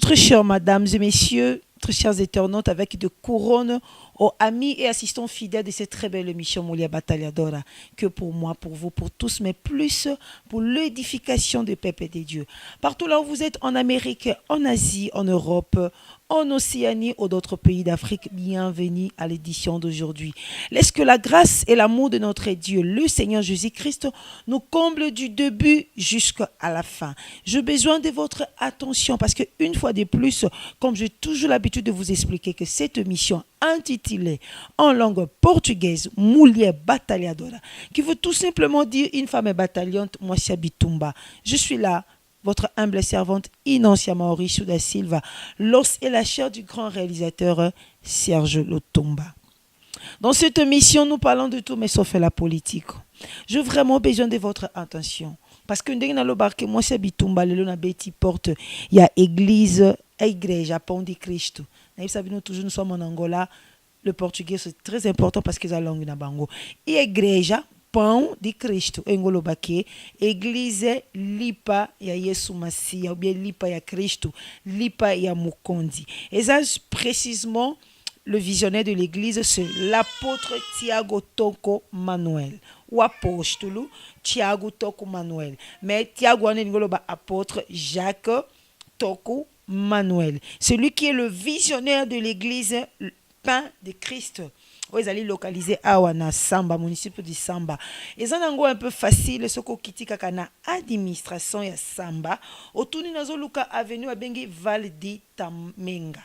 Très chères mesdames et messieurs, très chers internautes, avec de couronnes aux amis et assistants fidèles de cette très belle émission Moulia Battaliadora, que pour moi, pour vous, pour tous, mais plus pour l'édification du peuple et des dieux. Partout là où vous êtes, en Amérique, en Asie, en Europe, en Océanie ou d'autres pays d'Afrique, bienvenue à l'édition d'aujourd'hui. Laisse que la grâce et l'amour de notre Dieu, le Seigneur Jésus-Christ, nous comble du début jusqu'à la fin. J'ai besoin de votre attention parce que une fois de plus, comme j'ai toujours l'habitude de vous expliquer que cette mission intitulée en langue portugaise Mulher Batalhadora, qui veut tout simplement dire une femme bataillante, moi c'est Bitumba. Je suis là, votre humble servante Inancia Mauricio da Silva, l'os et la chair du grand réalisateur Serge Lutumba. Dans cette mission, nous parlons de tout, mais sauf la politique. J'ai vraiment besoin de votre attention. Parce que nous avons moi c'est Bitumba, le na beti porte, il y a église, igreja, pão de Cristo. Nous savons toujours, nous sommes en Angola, le portugais c'est très important parce que c'est la langue na bango. Et igreja, pão de Cristo, engolobake, église lipa ya Yesu Masia, ou bien lipa ya Cristo, lipa ya Mukondi. Et ça, précisément, le visionnaire de l'église, c'est l'apôtre Tiago Toko Manuel. Ou apôstolo Tiago Toko Manuel. Mais Tiago est apôtre Jacques Toko Manuel. Celui qui est le visionnaire de l'église pain de Christ. Ils allaient localiser à Samba, municipio de Samba. Et ça un peu facile, ce qu'on quitte kana administration ya Samba. Autour de nazo luka avenue abengi Val di Tamenga,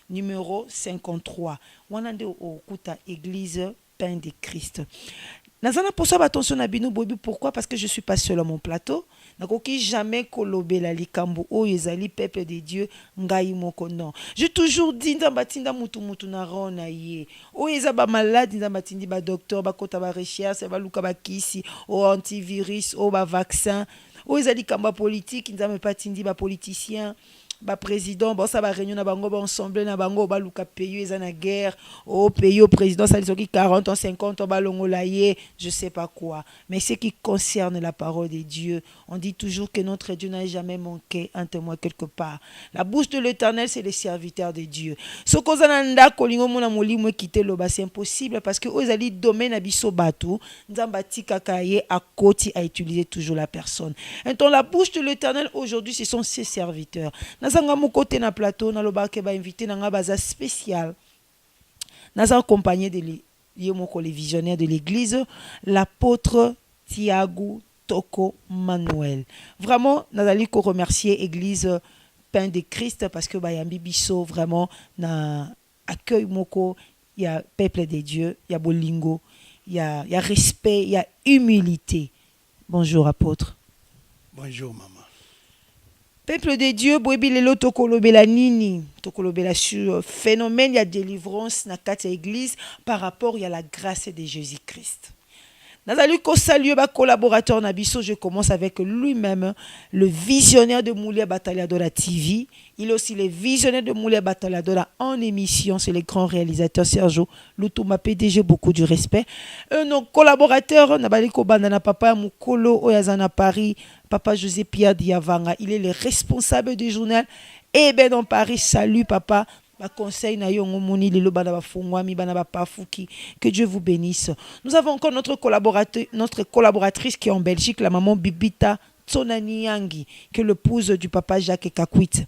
numéro 53. Wanande au kuta église pain de Christ. Nazana pour ça attention à bino bobi, pourquoi? Parce que je suis pas seul à mon plateau. Nakoki jamais kolobe la likambo o yezali peuple de Dieu ngai moko non. J'ai toujours dit nzambatinda mutu na rona ye. O yezaba malade nzambatindi ba docteur ba kota ba recherche ba luka ba kisi o antivirus o ba vaccin. O yezali kamba politique nzambe patindi ba politicien. Ba président bon ça va réunion na bango ba ensemble na bango ba luka pays eza na guerre au pays au président ça dit 40 ans 50 ans ba longola ye je sais pas quoi, mais ce qui concerne la parole de Dieu, on dit toujours que notre Dieu n'a jamais manqué un témoin quelque part. La bouche de l'Éternel c'est les serviteurs de Dieu. Ce qu'on a nda kolingo mona molimo quitter le bas c'est impossible parce que ozali domaine abiso batu nzambati kakaye à côté à utiliser toujours la personne. Et dans la bouche de l'Éternel aujourd'hui ce sont ses serviteurs. Nazanga mon côté na plateau na lobake ba invité na baza spécial. Naza accompagné de les visionnaires de l'église, l'apôtre Tiago Toko Manuel. Vraiment nazali ko remercier église Pain de Christ parce que ba yambi biso vraiment na accueil moko, il y a peuple de Dieu, il y a bolingo, il y a respect, il y a humilité. Bonjour apôtre. Bonjour maman. Peuple de Dieu, boebi lelo tokolobela nini, tokolobela sur phénomène il y a délivrance na kati église par rapport il y a la grâce de Jésus-Christ. Nazali ko saluer ba collaborateur na biso, je commence avec lui-même, le visionnaire de Mulher Batalhadora TV. Il est aussi le visionnaire de Mulher Batalhadora en émission, c'est le grand réalisateur Serge Lutumba PDG, beaucoup du respect. Nos collaborateurs, nabali ko bandana papa Mukolo Oyazana Paris, papa José Pierre Diavanga, il est le responsable du journal Eben en Paris. Salut papa. Conseil na yongo moni lelo bana ba fungwami bana ba pafuki, que Dieu vous bénisse. Nous avons encore notre collaboratrice qui est en Belgique, la maman Bibita Tsonaniangi, qui est l'épouse du papa Jacques Kakwit.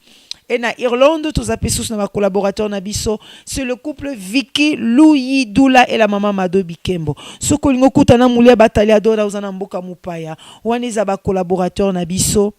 Et na Irlande, tous apesus na collaborateur na biso, c'est le couple Vicky Louis Doula et la maman Mado Bikembo. Soko lingo kutana Mulher Batalhadora uzana mboka mupaya. Waneza ba collaborateur na biso,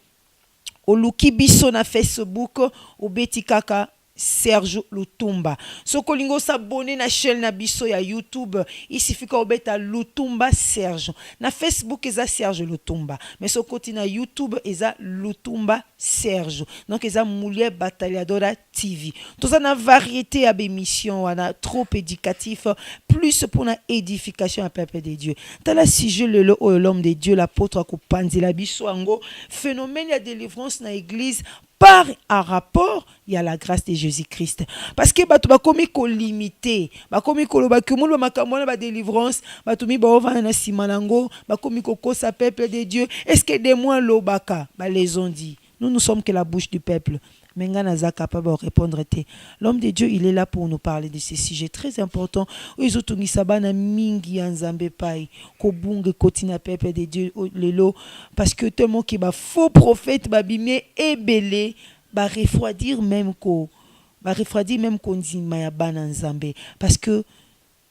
oluki biso na Facebook, obeti kaka Serge Lutumba. Soko lingo s'abonner na chaîne na biso ya YouTube, il suffit qu'on beta Lutumba Serge. Na Facebook eza Serge Lutumba, mais soko na YouTube eza Lutumba Serge. Donc eza Mulher Batalhadora TV. Tout ça na variété à émissions, on a trop éducatif, plus pour la édification à peuple de Dieu. Dans la sujet l'homme de Dieu, l'apôtre akupanzi la biso ango, phénomène ya délivrance na église par un rapport, il y a la grâce de Jésus-Christ. Parce que batu bakomi ko limité, bakomi ko loba que moun ba makamona ba délivrance, batu mi ba ova na simanango, bakomi ko kosa peuple de Dieu. Est-ce que des mois lobaka, ba les ont dit. Nous sommes que la bouche du peuple. menga naza capable de répondre. L'homme de Dieu, il est là pour nous parler de ces sujets très importants. Oizotungisa bana mingi ya Nzambe pai ko bunge kotina pepe de Dieu lelo parce que tellement qui ba faux prophète ba bimé ebele ba refroidir même ko ndima ya bana Nzambe parce que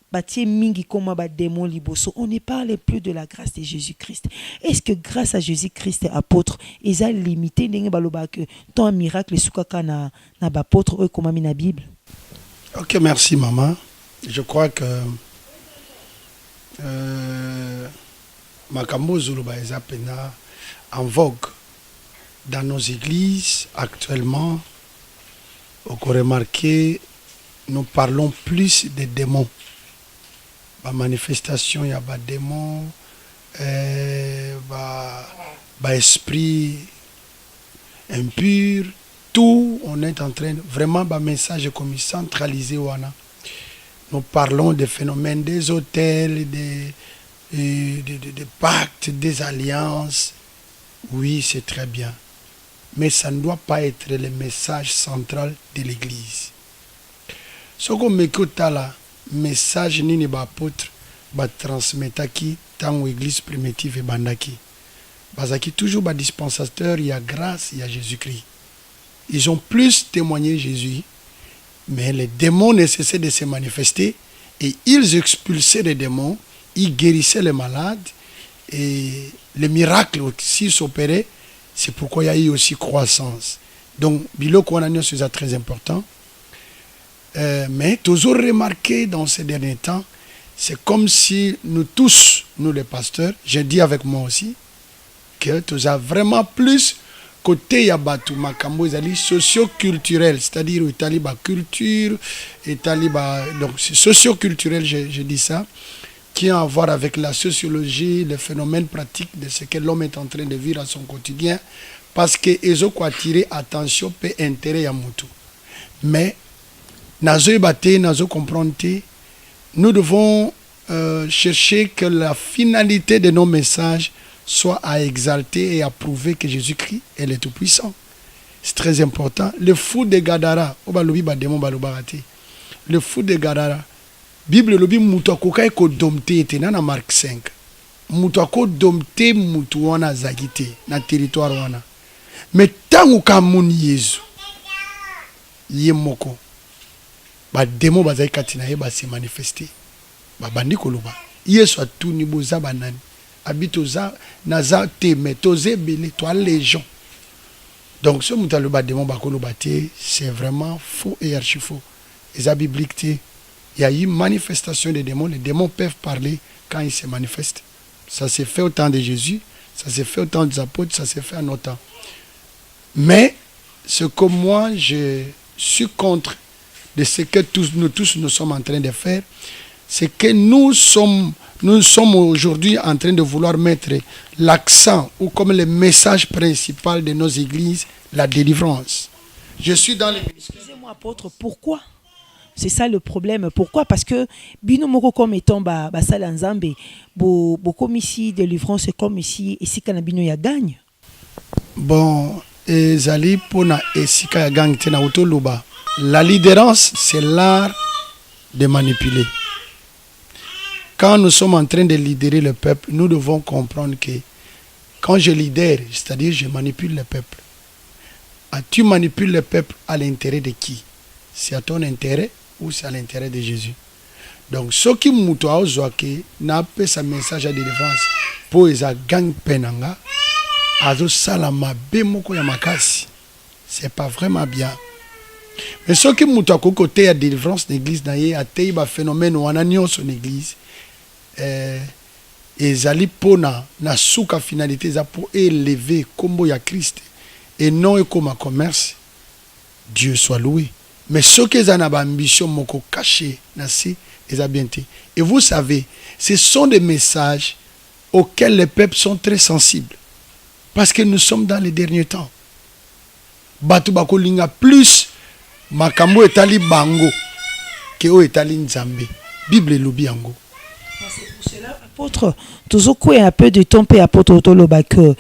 batie mingi koma ba démon liboso. On ne parle plus de la grâce de Jésus-Christ. Est-ce que grâce à Jésus-Christ apôtre ils a limité ndenge baloba que ton miracle sukaka na bapôtre eux comme na Bible? OK, merci maman. Je crois que makambo zuluba eza pena en vogue dans nos églises actuellement. On peut remarquer nous parlons plus des démons. La manifestation, il y a des démons, esprit impur, tout, on est en train, vraiment, le message comme centralisé. Nous parlons des phénomènes des hôtels, des pactes, des alliances. Oui, c'est très bien. Mais ça ne doit pas être le message central de l'Église. Ce qu'on m'écoute là, message ni ba apôtre ba transmetaki tant l'église primitive et bandaki bazaki toujours ba dispensateur, il y a grâce, il y a Jésus-Christ. Ils ont plus témoigné Jésus, mais les démons ne cessaient de se manifester et ils expulsaient les démons, ils guérissaient les malades et les miracles aussi s'opéraient. C'est pourquoi il y a eu aussi croissance. Donc biloko wana c'est très important. Mais toujours remarqué dans ces derniers temps, c'est comme si nous tous, nous les pasteurs, j'ai dit avec moi aussi, que tu as vraiment plus côté Yabatu Makambo, socio-culturel, c'est-à-dire Italie, culture, Italie, donc c'est socio-culturel, je dis ça, qui a à voir avec la sociologie, les phénomènes pratiques de ce que l'homme est en train de vivre à son quotidien, parce que ils ont attiré attention et intérêt à Moutou. Mais nous devons chercher que la finalité de nos messages soit à exalter et à prouver que Jésus-Christ est le Tout-Puissant. C'est très important. Le fou de Gadara, le fou de Gadara, Bible lobi mutwakoka eko domte ete na Mark 5. Mutwako domte mutu wana zagite na territoire wana. Mais tangu kamuni Yesu yemoko ba demo bazai katina ye ba se manifester ba bandi koloba Yesu atuni boza banani abitoza naza te metoze bele toi légion. Donc ce mutalo ba demo ba koloba te c'est vraiment faux et archi faux. Les bibliques te il y a eu manifestation des démons. Les démons peuvent parler quand ils se manifestent. Ça s'est fait au temps de Jésus, ça s'est fait au temps des apôtres, ça s'est fait à notre temps. Mais ce que moi je suis contre de ce que nous sommes en train de faire, c'est que nous sommes aujourd'hui en train de vouloir mettre l'accent ou comme le message principal de nos églises, la délivrance. Je suis dans les... Excusez-moi apôtre, pourquoi? C'est ça le problème. Pourquoi? Parce que bino moko comme étant sala nzambe, comme ici délivrance comme ici kanabino ya gagne. Bon, ezali pona esika ya gagne tena utoluba. La leaderance, c'est l'art de manipuler. Quand nous sommes en train de leader le peuple, nous devons comprendre que quand je leader, c'est-à-dire je manipule le peuple. Tu manipules le peuple à l'intérêt de qui? C'est à ton intérêt ou c'est à l'intérêt de Jésus? Donc, ce qui mouto a ozwake n'a pas sa message à délivrance pour esa gang penanga azo salama bemoko ya makasi. C'est pas vraiment bien. Mais ce qui mouto a côté à délivrance l'église na ye atei ba phénomène wana nyonso l'église ezali pona na suka finalité za pour élever kombo ya Christ et non comme un commerce. Dieu soit loué. Mais ce qui est en ambition moko caché nasi ezabente. Et vous savez, ce sont des messages auxquels les peuples sont très sensibles parce que nous sommes dans les derniers temps. Batu bakolinga plus makambo etali bango ke o etali nzambe. Bible lobi yango. C'est pour cela, apôtre, toujours quoi un peu de temps et apôtre Toloba que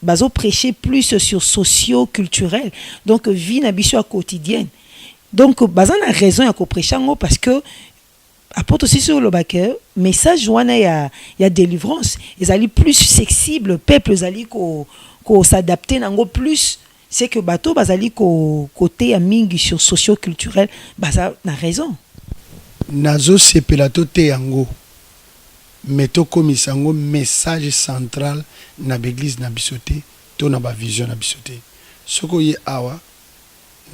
bazo prêcher plus sur socio-culturel, donc vie n'habitude quotidienne. Donc bazan a raison à prêcher parce que apôtre aussi sur le bac message wana ya délivrance, ils allaient plus flexible, peuple ils allaient ko s'adapter nango plus. C'est que bateau bazali côté à mingi sur socio-culturel, baza na raison. Nazo sepelato te yango. Meto komisango message central na l'église na bisoté, to na ba vision na bisoté. Soko ye awa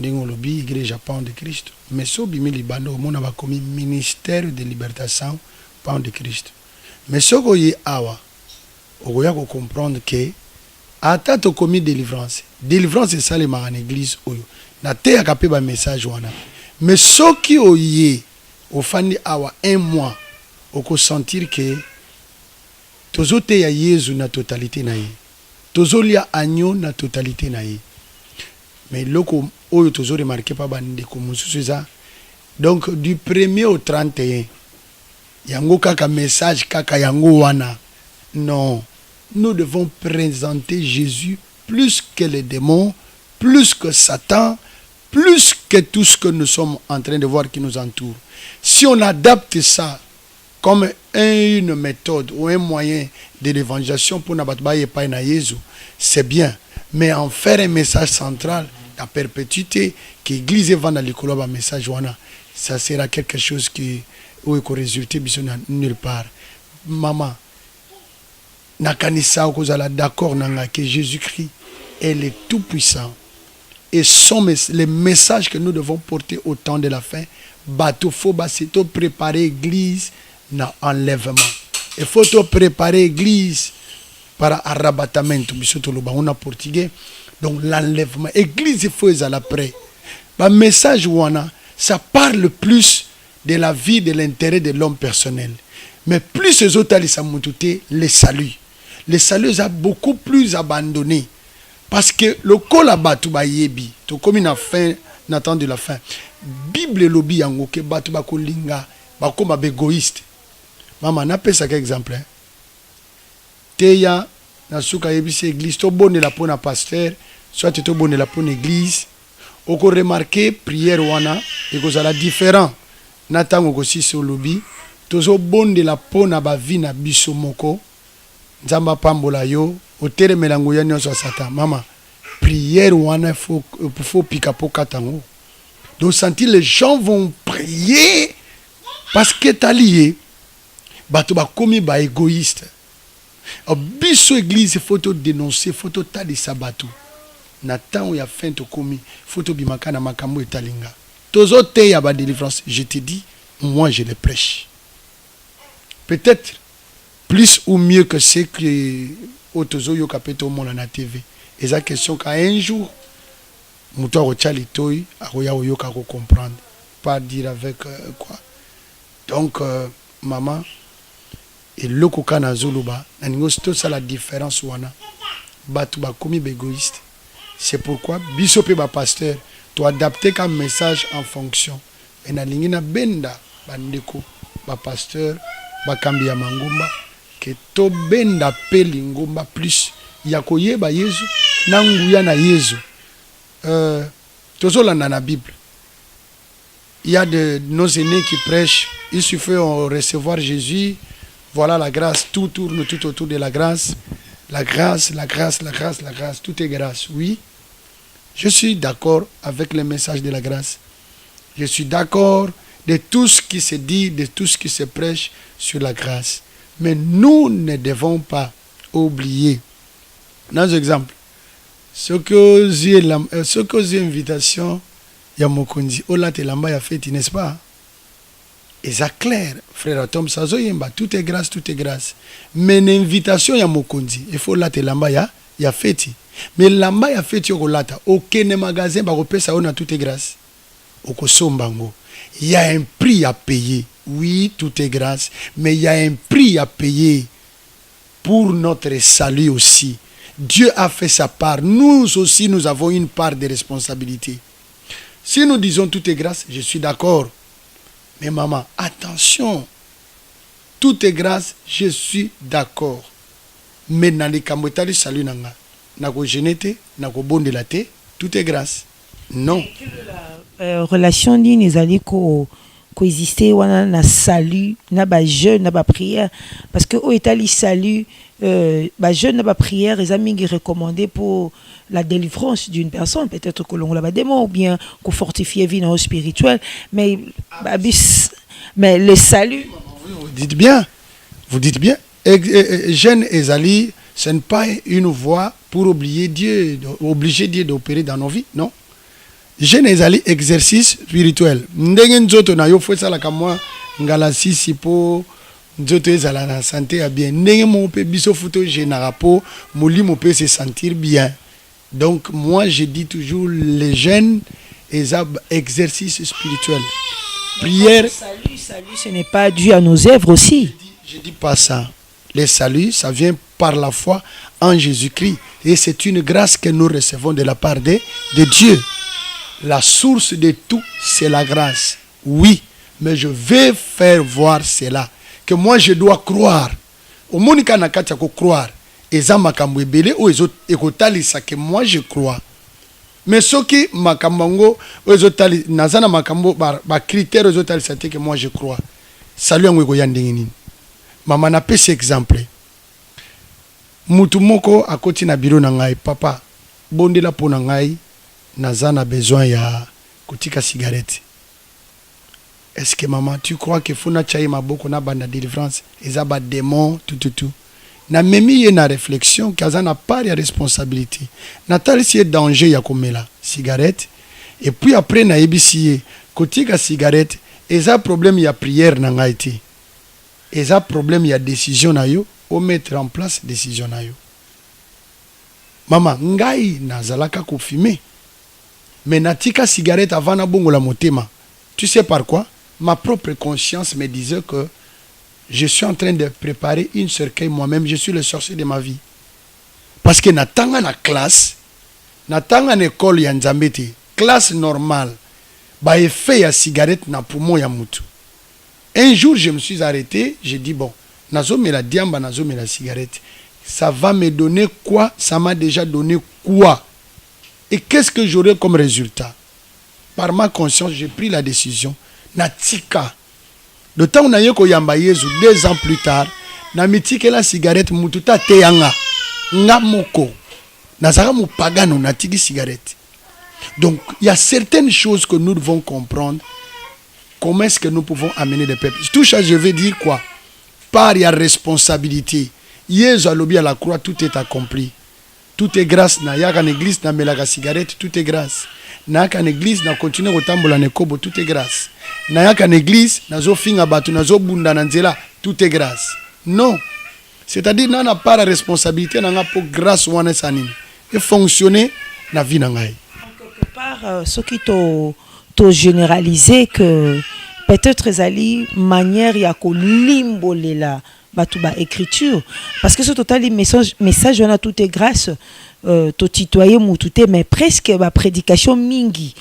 ndingo lobi igreja Pan de Christ, mais so bimi libando mona ba komi ministère de libertation Pan de Christ. Mais soko ye awa ogoya ko comprendre que ata to komi délivrance. Délivrance c'est ça les en église oyo. Na te akape ba message wana. Mais soki oye ofandi awa un mois oko sentir que tozote ya Yesu na totalité na ye. Tozolia agneau na totalité na ye. Mais loko oyo tozo remarqué pa bande ko mususu ça. Donc du 1er au 31 yango kaka message kaka yango wana. Non. Nous devons présenter Jésus plus que les démons, plus que Satan, plus que tout ce que nous sommes en train de voir qui nous entoure. Si on adapte ça comme une méthode ou un moyen de l'évangélisation pour n'abattre pas na Jésus, c'est bien. Mais en faire un message central, la perpétuité, qui l'église va dans le message, ça sera quelque chose qui va résulter nulle part. Maman, nakanisa okozala d'accord nanga que Jésus-Christ elle est tout puissant et les messages que nous devons porter au temps de la fin bateau faut basito préparer l'église na enlèvement il faut préparer l'église para arrebatamento bisoto loba on a portugais donc l'enlèvement église il faut ezala prêt ba message wana ça parle plus de la vie de l'intérêt de l'homme personnel mais plus ces autres les saluts. Les saluts a beaucoup plus abandonné. Parce que le col à batu ba yebi, to comme une fin, n'attend de la fin. Bible lobi yango ke batu ba kolinga, ba koma égoïste. Maman, n'a pas ça qu'exemple. Teya, na suka yebi c'est église, to bonne la pona pasteur, soit to bonne la pona église. Oko remarqué prière wana, et que ça la différent. N'attend aussi sur lobi, tozo bonne la pona ba vie na biso moko. Nzamba pambola yo otere melango ya nyonso satan mama prière wana faut pika po katango donc sentir les gens vont prier parce que t'as lié bato ba komi ba égoïste biso église faut dénoncer faut tali sabatu na temps ya fin to komi faut bimaka na makambo etalinga tozo te ya ba délivrance je te dis moi je le prêche peut-être plus ou mieux que ce que Otozo yo kapete au monde na TV. Et la question qu'à un jour, Moutoua Rochali Toy, Aroya Oyoka comprendre. Pas dire avec quoi. Donc, maman, et le kokana zuluba, n'angosto ça la différence wana. Batu ba komi égoïste. C'est pourquoi, bisope ba pasteur, tu adapter comme message en fonction. Et na lingina benda, bandeko, ba pasteur, ba kambi ya mangumba. Que to benda pe lingomba plus ya koyeba Yesu na nguya na Yesu tozolanda na Bible il y a de nos aînés qui prêchent il suffit de recevoir Jésus voilà la grâce tout tourne tout autour de la grâce la grâce tout est grâce oui je suis d'accord avec le message de la grâce je suis d'accord de tout ce qui se dit de tout ce qui se prêche sur la grâce. Mais nous ne devons pas oublier, dans l'exemple, ce que j'ai invitation, il y a Mokondi, Ola Telamba y a fait, n'est-ce pas? Et ça clair, frère Tom Sazo Yemba, tout est grâce. Mais l'invitation, il y a Mokondi, il faut la Telamba y a fait. Mais Lamba y a fait, aucun magasin, ça on a tout est grâce. Il y a un prix à payer. Oui, tout est grâce, mais il y a un prix à payer pour notre salut aussi. Dieu a fait sa part. Nous aussi, nous avons une part de responsabilité. Si nous disons tout est grâce, je suis d'accord. Mais maman, attention. tout est grâce, je suis d'accord. Mais dans les kamotali salut nanga, nako genete, nako bondela te, tout est grâce. Non. Relation ni ezali coexister wana na salut, na ba jeûne, na ba prière parce que au etali salut ba jeûne na ba prière les amis qui recommandé pour la délivrance d'une personne, peut-être que l'on l'a démon ou bien qu'on fortifie vie non spirituelle, mais mais le salut. Vous dites bien. Vous dites bien. Jeûne et zali, ce n'est pas une voie pour obliger Dieu d'opérer dans nos vies, non. Jeûne et zali, exercice spirituel. Ndenge nzoto na yo fwe sala kamwa ngala sisi po nzoto ezala na santé ya bien. Ndenge mo pe biso futo jeûnera po molimo peut se sentir bien. Donc moi je dis toujours les jeûnes et exercice spirituel. Prière. Salut, ce n'est pas dû à nos œuvres aussi. Je dis pas ça. Le salut, ça vient par la foi en Jésus-Christ. Et c'est une grâce que nous recevons de la part de Dieu. La source de tout, c'est la grâce. Oui, mais je vais faire voir cela. Que moi, je dois croire. Au monika nakati ko croire. Eza makambo ebele o ekotalisa que moi je crois. Mais soki makambo ezotali nazana makambo ba critères ezotalisa te que moi je crois. Salut yango eko yandenge nini. Mama na pesi exemple. Mutu moko akoti na biro na ngai papa bondela po na ngai nazana besoin ya kotika cigarette. Est-ce que maman tu crois que funa chai maboko na banda délivrance ezaba démon tout na memi ye na réflexion kazana part ya responsabilité. Natali si danger ya komela cigarette et puis après na ebisi kotika cigarette eza problème ya prière na ngai te. Eza problème ya décision na yo o mettre en place décision na yo. Mama ngai nazalaka ko fumer. Mais natika cigarette avant na bongo la motema. Tu sais par quoi? Ma propre conscience me disait que je suis en train de préparer une cercueil moi-même, je suis le sorcier de ma vie. Parce que natanga na classe, natanga na école ya nzambete, classe normale, ba effet ya cigarette na poumon ya mutu. Un jour, je me suis arrêté, j'ai dit bon, nazo me la diamba, nazo me la cigarette. Ça va me donner quoi? Ça m'a déjà donné quoi? Et qu'est-ce que j'aurai comme résultat? Par ma conscience, j'ai pris la décision. Natika. Le temps où on yamba Yesu, 2 ans plus tard, na mitike la cigarette mututa teyanga. Nga moko. Nazara mu pagano natiki cigarette. Donc, il y a certaines choses que nous devons comprendre. Comment est-ce que nous pouvons amener des peuples? Tout ça, je veux dire quoi? Par la responsabilité. Yesu a lobby à la croix, tout est accompli. Tout est grâce. Na yaka l'église, na melaga cigarette, tout est grâce. Na yaka l'église, na continue au tambola nekobo, tout est grâce. Na yaka l'église, na zo finga batu, na zo bunda na nzela, tout est grâce. Non. C'est-à-dire, na na pas la responsabilité, na nga pour grâce wana sanini. Et fonctionner, na vie na ngai. Quelque part, ce qui t'a généralisé que peut-être ezali manière ya ko limbolela batuba écriture parce que ce total message on a tout est grâce to titoyer mutute mais presque ba prédication mingi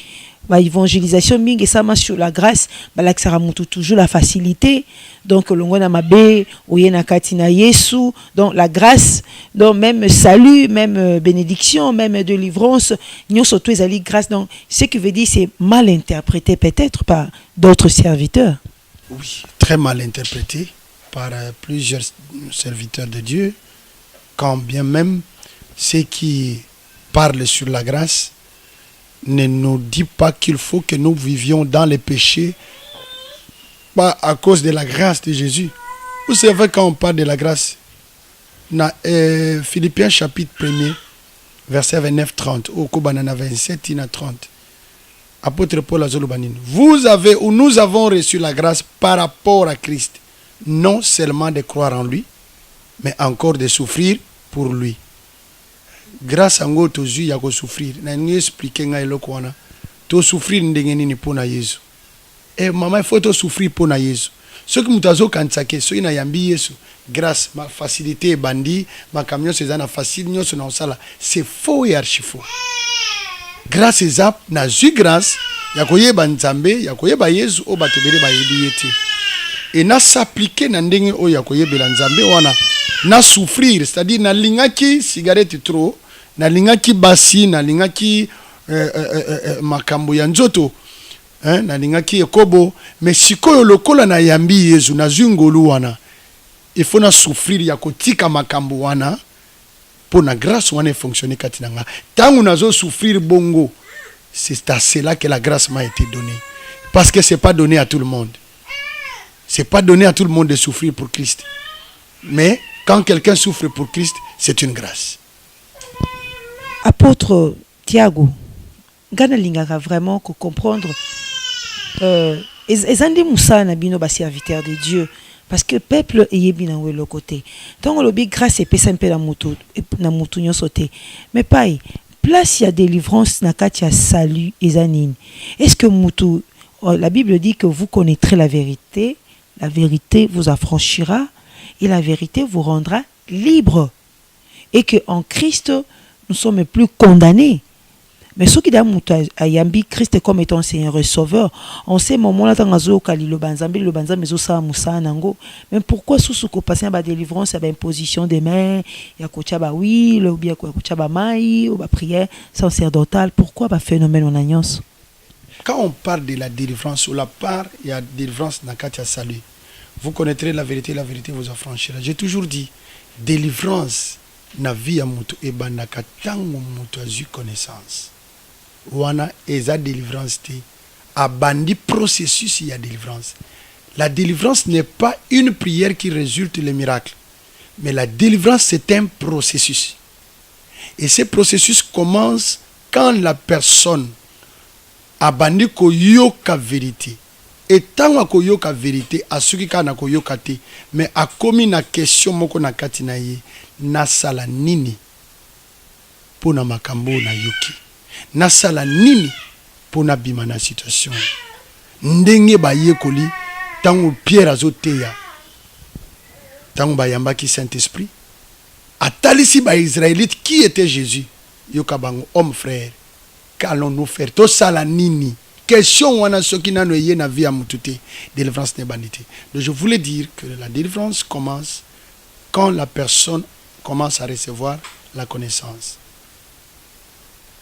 ba évangélisation mingi ça marche sur la grâce ba la sera mutu toujours la facilité donc longona mabe oyena katina Yesu donc la grâce donc même salut même bénédiction même délivrance nous surtout ezali grâce donc ce qui veut dire c'est mal interprété peut-être par d'autres serviteurs. Oui, très mal interprété par plusieurs serviteurs de Dieu, quand bien même ceux qui parlent sur la grâce ne nous disent pas qu'il faut que nous vivions dans les péchés, pas à cause de la grâce de Jésus. Vous savez quand on parle de la grâce, dans Philippiens chapitre 1er, verset 29-30, au Kobanana 27 à 30, apôtre Paul Azolobanine, vous avez ou nous avons reçu la grâce par rapport à Christ. Non seulement de croire en lui, mais encore de souffrir pour lui. Grâce à nous, tu as souffrir. Je vais expliquer tu souffrir pour Jésus. Et maman, il faut souffrir pour Jésus. Ce que nous avons dit, c'est que grâce ma facilité bandi, ma camion c'est une facile, c'est faux et archi faux. Grâce à ça, nous avons grâce, yakoye banzambe, yakoye ba Yesu o batebere ba yebiyete. et na s'appliquer na ndenge oya koyebela nzambe wana na souffrir, c'est-à-dire na lingaki cigarette trop, na lingaki basi, na lingaki makambo ya nzoto, na lingaki ekobo, mais sikoyo lokola na yambi Yesu na zungolu wana, il faut na souffrir ya kotika makambo wana pour na grâce wana fonctionner katinanga. Tangu nazo souffrir bongo, c'est à cela que la grâce m'a été donnée. Parce que c'est pas donné à tout le monde. C'est pas donné à tout le monde de souffrir pour Christ. Mais quand quelqu'un souffre pour Christ, c'est une grâce. Apôtre Thiago, Gana lingaka vraiment que comprendre ezandi Moussa na bino ba serviteur de Dieu parce que peuple eyebi na we le côté. Donc le big grâce et pesa mpe na mutu nyoso te. Mais pas place ya délivrance na kati ya salut ezanine. Est-ce que mutu la Bible dit que vous connaîtrez la vérité vous affranchira et la vérité vous rendra libre. Et que en Christ, nous sommes plus condamnés. Mais ceux qui ont ayambi Christ comme étant Seigneur et Sauveur, en ces moments-là, mais pourquoi sous ce qu'on passe à délivrance, à imposition des mains, il y a kochaba oui, ou bien kochaba mai, ou prière sacerdotale, pourquoi ba phénomène en alliance? Quand on parle de la délivrance, sur la part, il y a délivrance dans Katia Salut. Vous connaîtrez la vérité vous affranchira. J'ai toujours dit, délivrance na vie ya mutu e bandaka tango mutu azu connaissance. Wana eza délivrance te. Abandi processus il y a délivrance. La délivrance n'est pas une prière qui résulte le miracle. Mais la délivrance c'est un processus. Et ce processus commence quand la personne abandi koyoka vérité. Et tant akoyoka vérité, asuki kana koyoka te, mais akomi na question moko na kati na ye, nasala nini pona makambo na yoki. Nasala nini pona bima na situation. Ndenge ba yekoli tango Pierre azoteya. Tango ba yambaki Saint-Esprit. Atalisi ba Israélite qui était Jésus. Yoka bango homme frère. Qu'allons-nous faire? To sala nini? Question wana soki nano ye na vie amutute. Délivrance n'est banité. Donc je voulais dire que la délivrance commence quand la personne commence à recevoir la connaissance.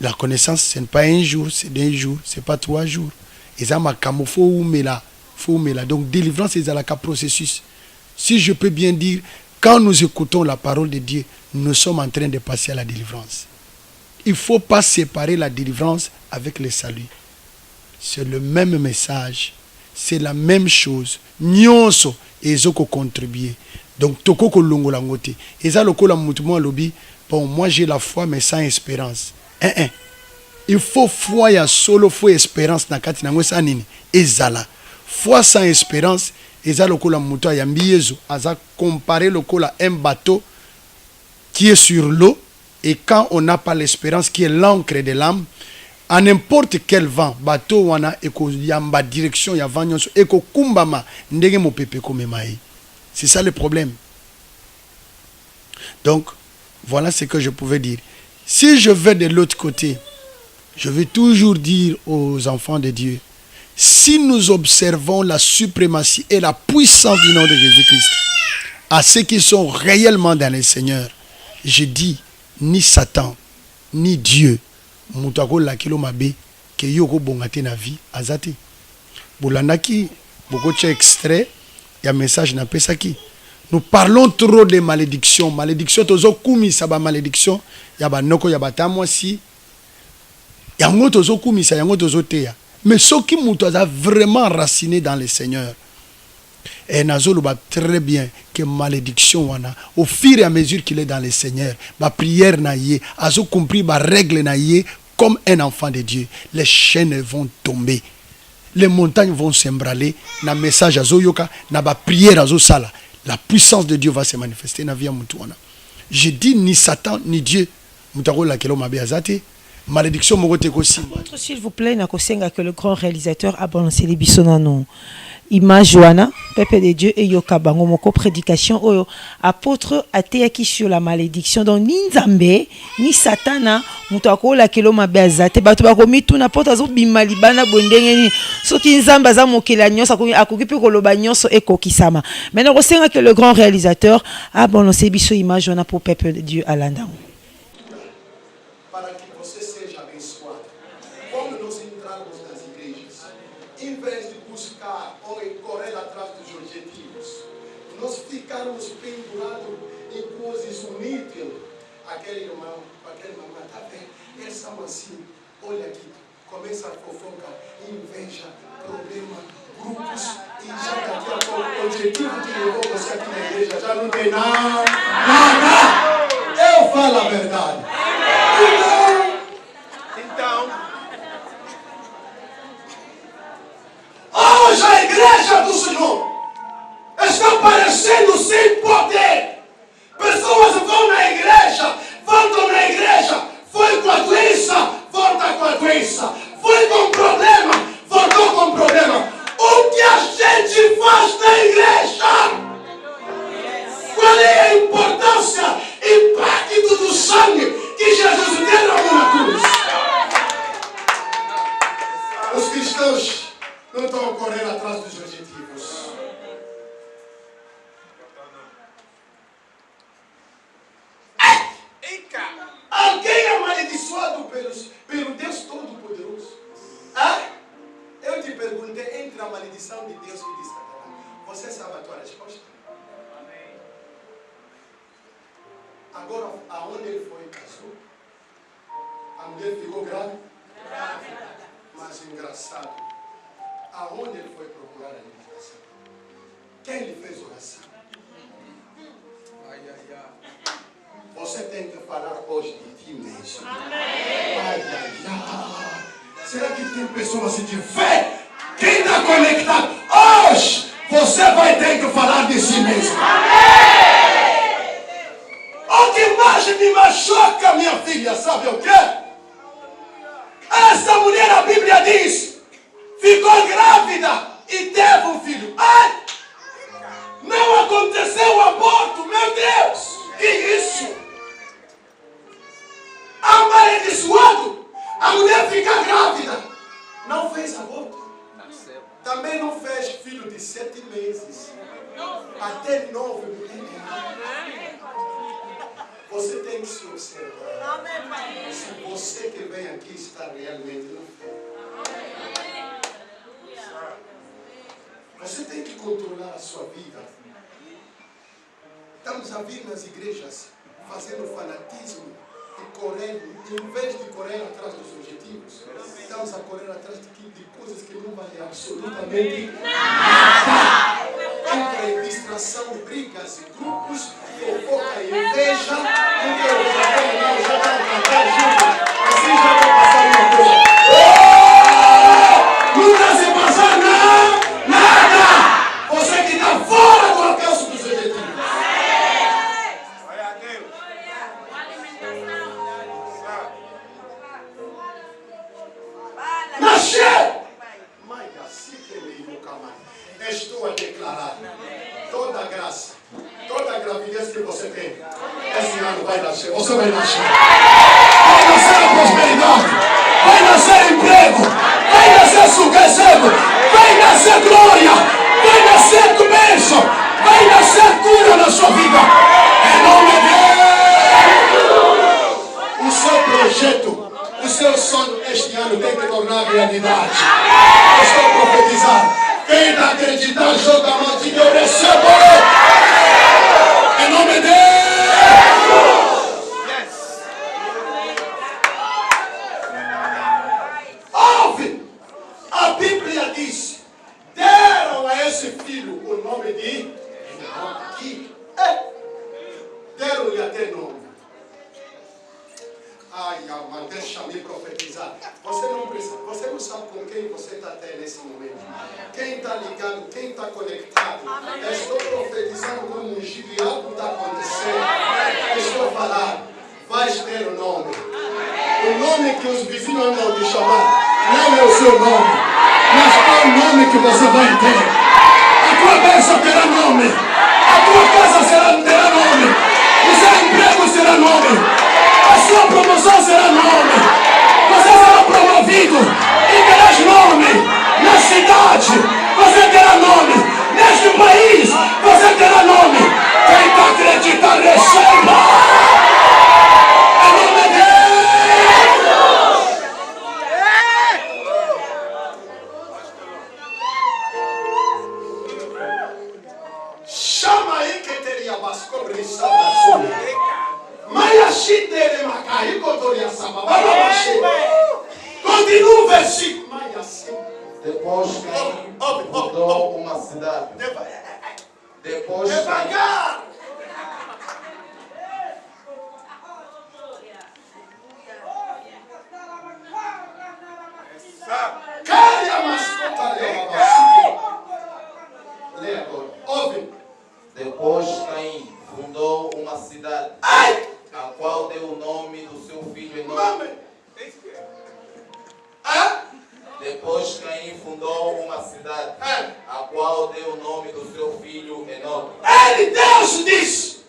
La connaissance, ce n'est pas un jour, c'est 2 jours, c'est pas 3 jours. Et ça m'a comme faut oumela. Donc délivrance c'est un processus. Si je peux bien dire, quand nous écoutons la parole de Dieu, nous sommes en train de passer à la délivrance. Il ne faut pas séparer la délivrance avec le salut. C'est le même message, c'est la même chose. Nyonso ezoko contribuer. Donc toko ko longo la ngote. Eza lokola mutumo lobi, bon moi j'ai la foi mais sans espérance. Il faut foi ya solo, faut espérance na kati nango sa nini. Ezala. Foi sans espérance, eza lokola muto ya mbiyezo, aza comparer lokola un bateau qui est sur l'eau et quand on n'a pas l'espérance qui est l'encre de l'âme, à n'importe quel vent, bateau wana eko yamba direction ya vent nyonso eko kumbama ndenge mo pepe ko memayi. C'est ça le problème. Donc voilà ce que je pouvais dire. Si je vais de l'autre côté, je vais toujours dire aux enfants de Dieu, si nous observons la suprématie et la puissance du nom de Jésus-Christ à ceux qui sont réellement dans le Seigneur, je dis ni Satan ni Dieu mutako la kilo mabe ke yoko bongate na vie azate bolandaki boko tche extrait ya message na pesaki. Nous parlons trop de malédiction tozo kumisa ba malédiction ya ba noko ya batamwa si yango tozo kumisa yango tozo teya. Mais soki muto a vraiment raciné dans le Seigneur et nazolo ba très bien que malédiction wana au fur et à mesure qu'il est dans le Seigneur, ma prière na yé, azo compris ma règle na yé comme un enfant de Dieu, les chaînes vont tomber, les montagnes vont s'embraler, na message azo yoka, na ba prière azo sala, la puissance de Dieu va se manifester na vie mutu wana. Je dis ni Satan ni Dieu, mutako la kelo mabe azate. Malédiction mogote kosi. S'il vous plaît, nakosenga que le grand réalisateur a balancé les bisonano. Image Joana, Peuple de Dieu et Yokabango moko prédication oyo apôtre ateyaki sur la malédiction. Donc ni Nzambe ni Satana moto akolakela mabe aza te bato bakomituna po tazobima libana bondenge nini soki nzambe aza mokela nyonso akoki mpe koloba nyonso ekokisama. Maintenant kosenga que le grand réalisateur abononse biso image wana pour peuple de Dieu alanda. Para que você seja abençoado. Quando nós entrarmos nas igrejas, em vez de buscar ou correr atrás dos objetivos, nós ficarmos pendurados em coisas inúteis. Aquele irmão, aquele mamãe, tá vendo? Essa mocinha, olha aqui, começa a fofoca, inveja, problema, grupos, e já daqui a pouco o objetivo que levou você aqui na igreja já não tem nada. Eu falo a verdade. Então, hoje a igreja do Senhor está parecendo sem poder. Pessoas vão na igreja, voltam na igreja, foi com a doença, volta com a doença, foi com problema, voltou com problema. O que a gente faz na igreja? Qual é a importância, impacto do sangue que Jesus derramou na cruz? Os cristãos não estão correndo atrás dos objetivos. Alguém é amaldiçoado pelo Deus Todo-Poderoso? Eu te perguntei entre a maldição de Deus e de Satanás. Você sabe a tua resposta? Agora, aonde ele foi casou, a mulher ficou grávida. Mas engraçado, aonde ele foi procurar a libertação? Quem lhe fez oração? Você tem que falar hoje de ti mesmo. Será que tem pessoas assim de fé? Quem está conectado? Hoje você vai ter que falar de si mesmo. O que mais me machuca, minha filha, sabe o quê? Essa mulher, a Bíblia diz, ficou grávida e teve um filho. Não aconteceu o aborto, meu Deus! Que isso? Amaldiçoado, a mulher fica grávida, não fez aborto, também não fez filho de 7 meses, até 9 meses. Você tem que se observar se você que vem aqui está realmente na fé. Você tem que controlar a sua vida. Estamos a vir nas igrejas fazendo fanatismo e correndo, em vez de correr atrás dos objetivos, estamos a correr atrás de coisas que não valem absolutamente nada. Entra em distração, brigas e grupos, fofoca e inveja. Não quero ver aquele não, já vai cantar junto. Assim já vai passar uma coisa. Não está se passando nada. Você que está fora do alcance dos objetivos. Nasceu! Estou a declarar toda a graça, toda a gravidez que você tem. Esse ano vai nascer, você vai nascer. Vai nascer a prosperidade, vai nascer emprego, vai nascer sucesso, vai nascer glória, vai nascer bênção, vai nascer cura na sua vida. Em nome de Deus! O seu projeto, o seu sonho este ano tem que tornar realidade. Eu estou profetizando. Quem está acreditando, joga a mão de Deus, receba. Em nome de Deus. Ouve, a Bíblia diz, deram a esse filho o nome de Enoque. Deram-lhe até nome. Ai, mas deixa-me profetizar. Você não sabe com quem você está até nesse momento. Quem está ligado, quem está conectado. Eu estou profetizando como um giliato está acontecendo. Estou a falar, vais ter o nome. O nome que os vizinhos andam de chamar não é o seu nome, mas é o nome que você vai ter. A tua bênção terá nome. A tua casa terá nome. O seu emprego será nome. A sua promoção será nome. Continue o versículo. Depois Caim fundou uma cidade. Depois Caim. Depois Caim fundou uma cidade, a qual deu o nome do seu filho Enoque. Depois Caim fundou uma cidade, a qual deu o nome do seu filho Enoque. Ele, Deus, disse: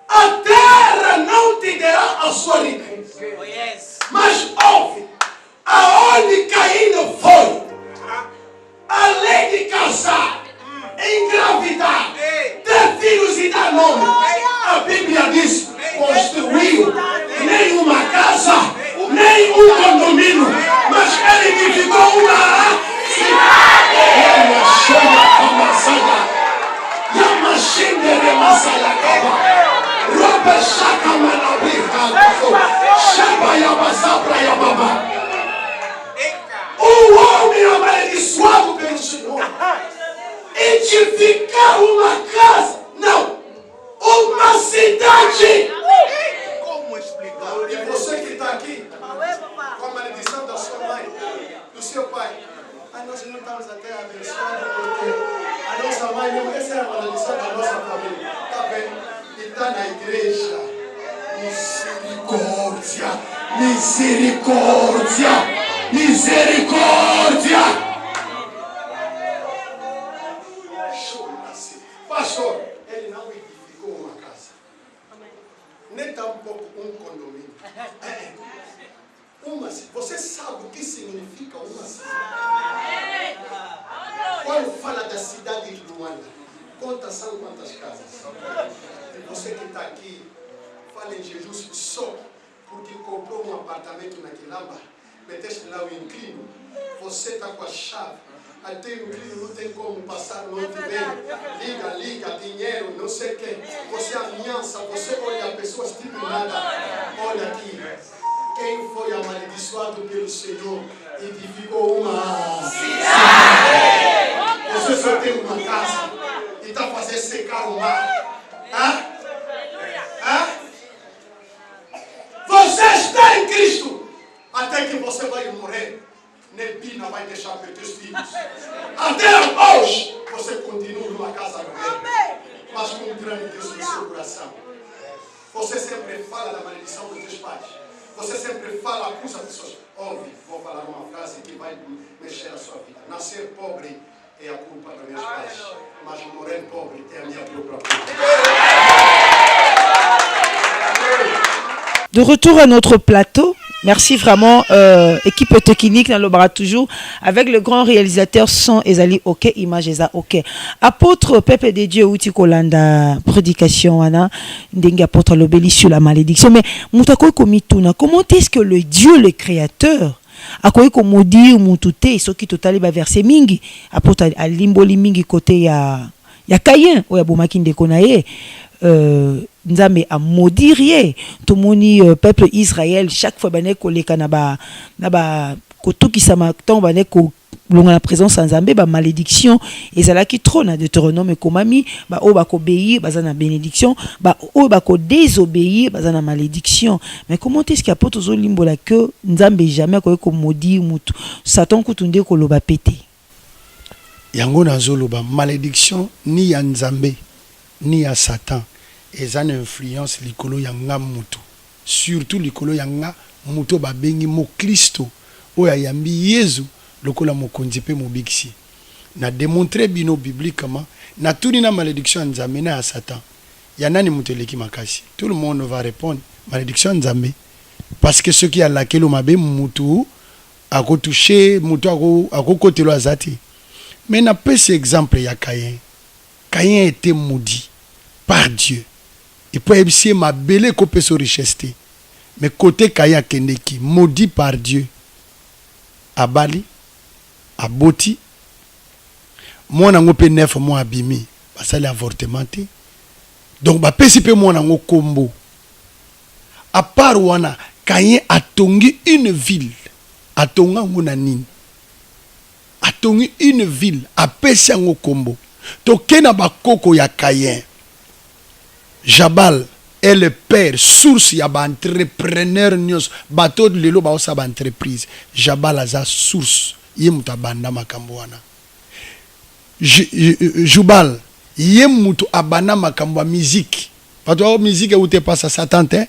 a terra não te dará a sua riqueza. Mas ouve, aonde Caim foi, além de casar, engravidar, ter filhos e dar nome, a Bíblia diz: construiu nem uma casa, nem um condomínio, mas ele edificou uma cidade. Ele chama a maçada, e a machine de maçada acaba. Roba chaca manabirra, chama yabazabra yababa. O homem amaldiçoado pelo Senhor edificar uma casa, não, uma cidade. Como explicar? E você que está aqui com a maledição da sua mãe, do seu pai, nós não estamos até abençoados porque a nossa mãe não, essa é a maledição da nossa família. Está bem? E está na igreja. Misericórdia, misericórdia, misericórdia. Pastor, ele não edificou uma casa, nem tampouco um condomínio. Você sabe o que significa uma cidade? Quando fala da cidade de Luanda, conta são quantas casas? E você que está aqui, fala em Jesus só porque comprou um apartamento na Quilamba, meteste lá o inclino, você está com a chave. Até o inclino não tem como passar, não tiver. Liga, dinheiro, não sei o que. Você ameaça, você olha a pessoa tipo nada. Olha aqui. Quem foi amaldiçoado pelo Senhor edificou uma cidade. Você só tem uma casa e está fazendo secar o mar. Você está em Cristo até que você vai morrer. Nebina vai deixar para os teus filhos. Até hoje você continua numa casa no rei, mas com um grande Deus no seu coração. Você sempre fala da maledição dos teus pais. Você sempre fala, acusa pessoas. Ouve, vou falar uma frase que vai mexer a sua vida. Nascer pobre é a culpa dos meus pais, mas morrer pobre é a minha própria culpa. De retour à notre plateau. Merci vraiment, équipe technique dans le bras toujours, avec le grand réalisateur son Ezali OK, image Eza OK. Apôtre Pepe de Dieu Uti Kolanda, prédication, Ndenga apôtre l'obéli sur la malédiction. Mais Moutako Komituna, comment est-ce que le Dieu, le créateur, a quoi qu'on maudit ou moutouté, ce qui total va verser mingi, apôtre à limboli mingi côté ya Caïn, ou ya Bomakinde Konaye, Nzambe a maudit tout mon peuple Israël chaque fois bané koleka na ba kotuki sama ton bané ko longa la présence sans Nzambe ba malédiction et ça là qui trône de Deutéronome komami ba o ba ko obéir ba na bénédiction ba o ba ko désobéir ba na malédiction. Mais comment est-ce qu'il y a pas toujours limbola que Nzambe jamais ko maudit mutu Satan kutunde ko loba pété yango na zoloba malédiction ni ya Nzambe ni ya Satan. Et ça une influence likolo yanga mutu surtout likolo yanga mutu babengi mo Kristo oya yambi Yesu lokola mokonzi pe mobikisi na démontrer bino bibliquement na tuni na malédiction Nzambe na Satan ya nani mutu leki makasi. Tout le monde va répondre malédiction Nzambe parce que ce qui a laquelle mabe mutu a touché mutu a kotelo azati. Mais na pe ce exemple ya Caïn. Caïn était maudit par Dieu. Il peut ébisser ma belle copie sur richesse. Mais côté Kaya Kendeki, maudit par Dieu. À Bali, à Boti, moi n'ango pe 9 mois abimi, ça l'avortement. Donc bah pesipe moi n'ango combo. part wana Caïn a tongi une ville. A tonga nguna nini. A tongi une ville. A pesi yango kombo. Toke na bakoko ya Caïn. Jabal est le père, source ya ba entrepreneur nyos. Bateau de lelo ba osa ba entreprise. Jabal aza source. Ye muta banda makambo wana. Jubal. Ye mutu abana makambo musique. Pato musique ou te passe à Satan te.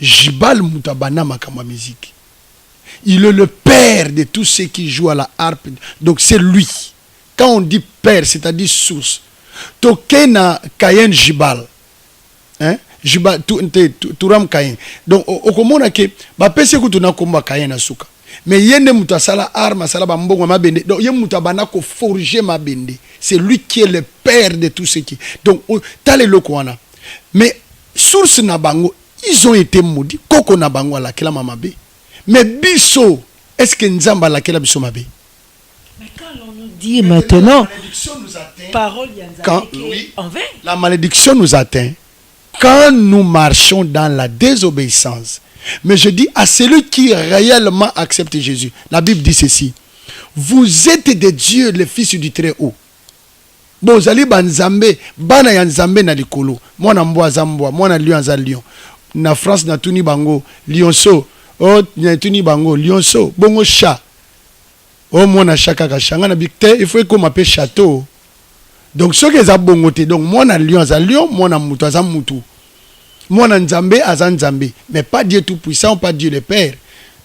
Jibal mutu abana makambo musique. Il est le père de tous ceux qui jouent à la harpe. Donc c'est lui. Quand on dit père, c'est-à-dire source. Tokena Caïn Jibal. Hein? Jibal Turam Caïn. Donc au komona ke ba pese ko tuna komba Caïn asuka. Mais yende mutu asala arme asala ba mbongo mabende. Donc ye mutu abana ko forger mabende. C'est lui qui est le père de tout ce qui. Donc tale lokwana. Mais source na bango, ils ont été maudits. Koko na bango ala kela mamabe. Mais biso, est-ce que Nzamba la kela biso mabe? Mais quand on nous dit maintenant, la malédiction nous atteint. Parole Quand, oui, en vain. La malédiction nous atteint quand nous marchons dans la désobéissance. Mais je dis à celui qui réellement accepte Jésus, la Bible dit ceci: vous êtes des dieux, les fils du Très-Haut. Bozali banzambe, bana ya nzambe na likolo. Mwana mbwa zambwa, mwana lion za lion. Na France na tuni bango, lionso. Oh, na tuni bango, lionso. Bongo chat. Oh, mwana chaka kashanga na bikte, il faut qu'on m'appelle château. Donc, ce que ça bongote, donc, mwana lion za lion, mwana mutu za mutu. Mwana nzambe aza nzambe. Mais pas Dieu tout-puissant, pas Dieu le Père.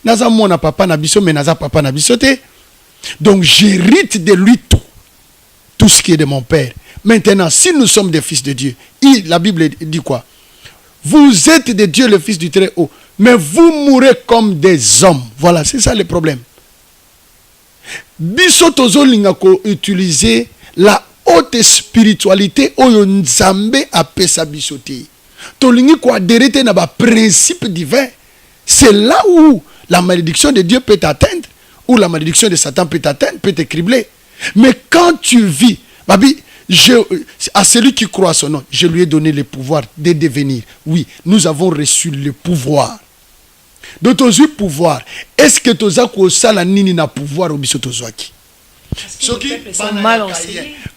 Naza mwana papa na biso, mais naza papa na biso te. Donc, j'hérite de lui tout. Tout ce qui est de mon père. Maintenant, si nous sommes des fils de Dieu, la Bible dit quoi? Vous êtes des dieux, le fils du Très-Haut, mais vous mourrez comme des hommes. Voilà, c'est ça le problème. Biso tozo linga ko utiliser la haute spiritualité oyo nzambe apesa biso te. To lingi ko adhérer na ba principe divin. C'est là où la malédiction de Dieu peut t'atteindre, où la malédiction de Satan peut t'atteindre, peut te cribler. Mais quand tu vis, Babi, à celui qui croit à son nom, je lui ai donné le pouvoir de devenir. Oui, nous avons reçu le pouvoir. Donc, tu as eu pouvoir. Est-ce que tu as eu nini na pouvoir ou biso tozwaki?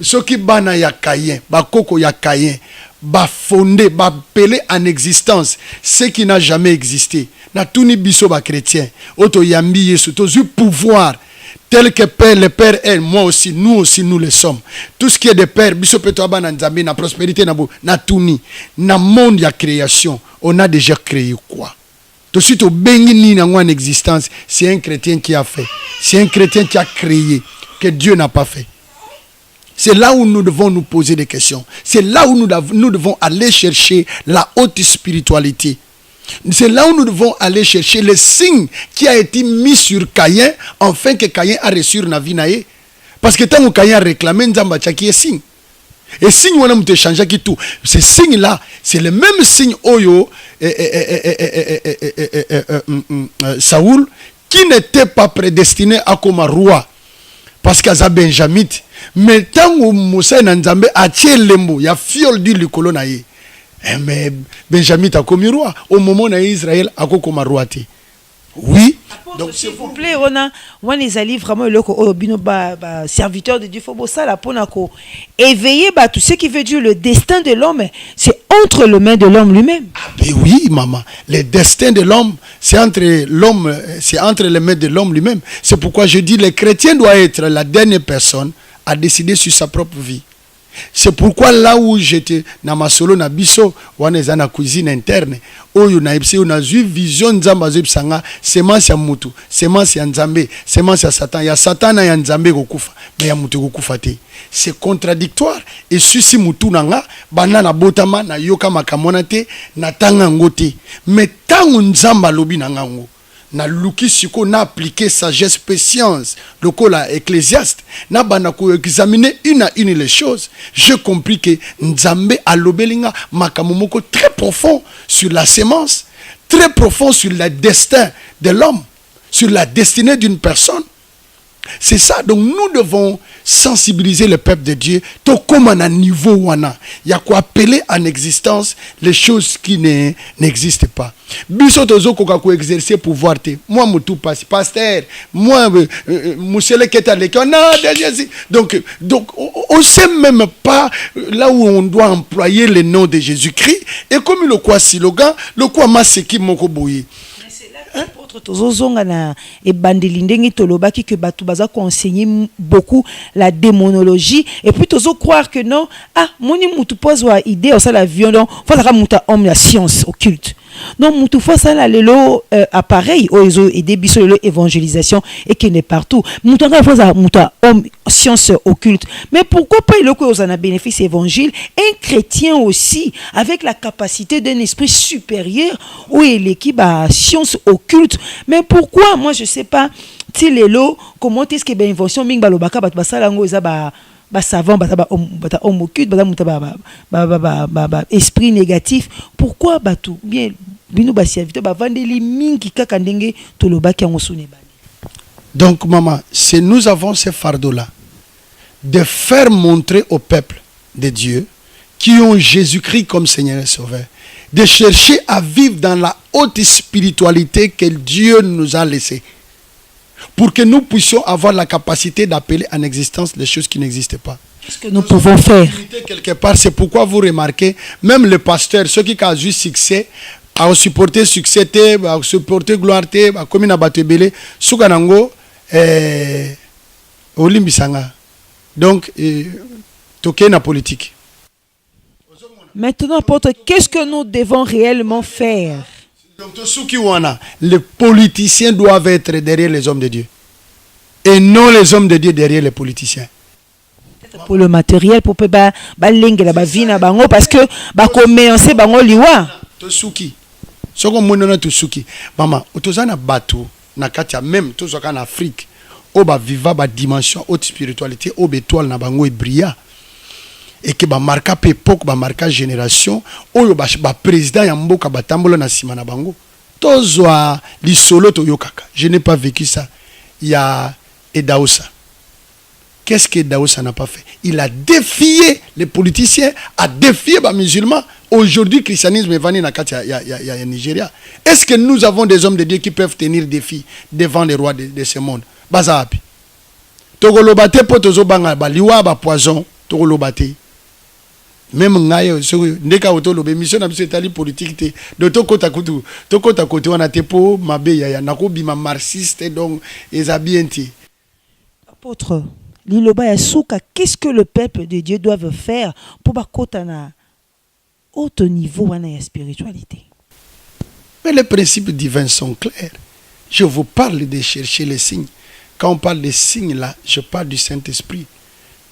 Soki bana ya Caïn, bakoko ya Caïn, ba fondé, ba pelé en existence, ce qui n'a jamais existé. Na tuni biso ba chrétien, oto yambi yesu, tu as eu pouvoir. Tel que Père, le Père est, moi aussi, nous le sommes. Tout ce qui est de Père, biso petoaba na nzambe, na prospérité, na tuni, na monde ya création, on a déjà créé quoi? Tout de suite, au béni na en existence, c'est un chrétien qui a fait. C'est un chrétien qui a créé, que Dieu n'a pas fait. C'est là où nous devons nous poser des questions. C'est là où nous devons aller chercher la haute spiritualité. C'est là où nous devons aller chercher le signe qui a été mis sur Caïn, afin que Caïn a reçu na vie nae. Parce que tant que Caïn a réclamé, Nzamba tchaki est signe. Et signe on a mute changé qui tout. Ce signe là, c'est le même signe oyo Saoul qui n'était pas prédestiné à comme roi parce qu'il a benjamite. Mais tant que Moussa Nzambe a tiré lembo, il y a fiole du likolo nae. Mais Benjamin a commis roi. Au moment où Israël a commis roi. Oui. Donc s'il vous plaît, on les alliés vraiment le serviteur de Dieu. Faut ça la pour éveiller tout ce qui veut dire le destin de l'homme, c'est entre les mains de l'homme lui-même. Ah ben oui, maman. Le destin de l'homme, c'est entre l'homme, c'est entre les mains de l'homme lui-même. C'est pourquoi je dis le chrétien doit être la dernière personne à décider sur sa propre vie. C'est pourquoi là où j'étais dans ma solo na biso wana na cuisine interne oyo na ipsi on a vu vision nzamba zipsanga semence ya mutu semence ya nzambe semence ya satan na ya nzambe kokufa mais ya mutu kokufa te. C'est contradictoire et susi mutu nanga bana na botama na yoka makamona te na tanga ngote mais tango nzamba lobi nanga ngo na luki siko na appliquer sagesse patience le cola ecclésiaste na bana ko examiner une à une les choses. J'ai compris que Nzambe a lobelinga makamomoko très profond sur la sémence, très profond sur le destin de l'homme, sur la destinée d'une personne. C'est ça. Donc nous devons sensibiliser le peuple de Dieu. Tout comme à un niveau où il y a quoi appeler en existence les choses qui n'existent pas. Biso tozo koka ko exercer pouvoir te. Moi mutu pasteur, moi monsieur le keta le donc on sait même pas là où on doit employer le nom de Jésus-Christ et comme le quoi slogan, le quoi maseki moko boyi. Tozozonga na ebandeli ndenge tolobaki que batu baza conseiller beaucoup la démonologie et puis tozo croire que non moni mutu pose wa idée au ça la violon faut ça muta homme la science occulte non mutu faut ça la lelo appareil ozo et débiso le évangélisation et qui n'est partout mutu nga faut ça muta homme science occulte mais pourquoi pas le ko na bénéfice évangile un chrétien aussi avec la capacité d'un esprit supérieur où il équipe à science occulte. Mais pourquoi moi je sais pas ti lelo comment est-ce que ben invention ming balobaka bat basalango eza ba savant ba homme occulte ba esprit négatif pourquoi batu bien bino ba serviteur ba vandeli mingi kaka ndenge tolobaki yango sune ba. Donc maman, si nous avons ce fardeau là de faire montrer au peuple de Dieu qui ont Jésus-Christ comme Seigneur et Sauveur, de chercher à vivre dans la haute spiritualité que Dieu nous a laissée, pour que nous puissions avoir la capacité d'appeler en existence les choses qui n'existent pas. Qu'est-ce que nous pouvons faire? Quelque part, c'est pourquoi vous remarquez, même le pasteur, ceux qui ont eu succès, a supporté succès, a supporté gloire, a commis à Batebele, Soukanango, Olimbisanga. Donc, toqué na politique. Maintenant, apôtre, qu'est-ce que nous devons réellement faire? Donc, les politiciens doivent être derrière les hommes de Dieu. Et non les hommes de Dieu derrière les politiciens. Pour le matériel, pour que parce que commencer bango liwa. Tosuki. Soko monona tosuki. Maman, otozana batu na katia même tozoka en Afrique. Oba viva ba dimension haute spiritualité, oba étoile na bango e brilla. Et que ba marka époque ba marka génération oyo ba président ya mboka batambola na sima na bango tozwa lisolo to yokaka. Je n'ai pas vécu ça. Il y a Edaousa. Qu'est-ce que Edaousa n'a pas fait? Il a défié les politiciens, a défié les musulmans. Aujourd'hui, le christianisme est venu dans le Nigeria. Est-ce que nous avons des hommes de Dieu qui peuvent tenir défi devant les rois de ce monde? Bazapi. Togolobate potozo banga baliwa ba poison togolobate. Même ngayo ndeka otolobe mission na biso etali politique te de tokota kote wana te po mabe ya nakobima marxiste donc ezabienti. Apôtre Liloba ya souka, qu'est-ce que le peuple de Dieu doit faire pour bakota na haut niveau wana ya spiritualité? Mais les principes divins sont clairs. Je vous parle de chercher les signes. Quand on parle des signes là, je parle du Saint-Esprit.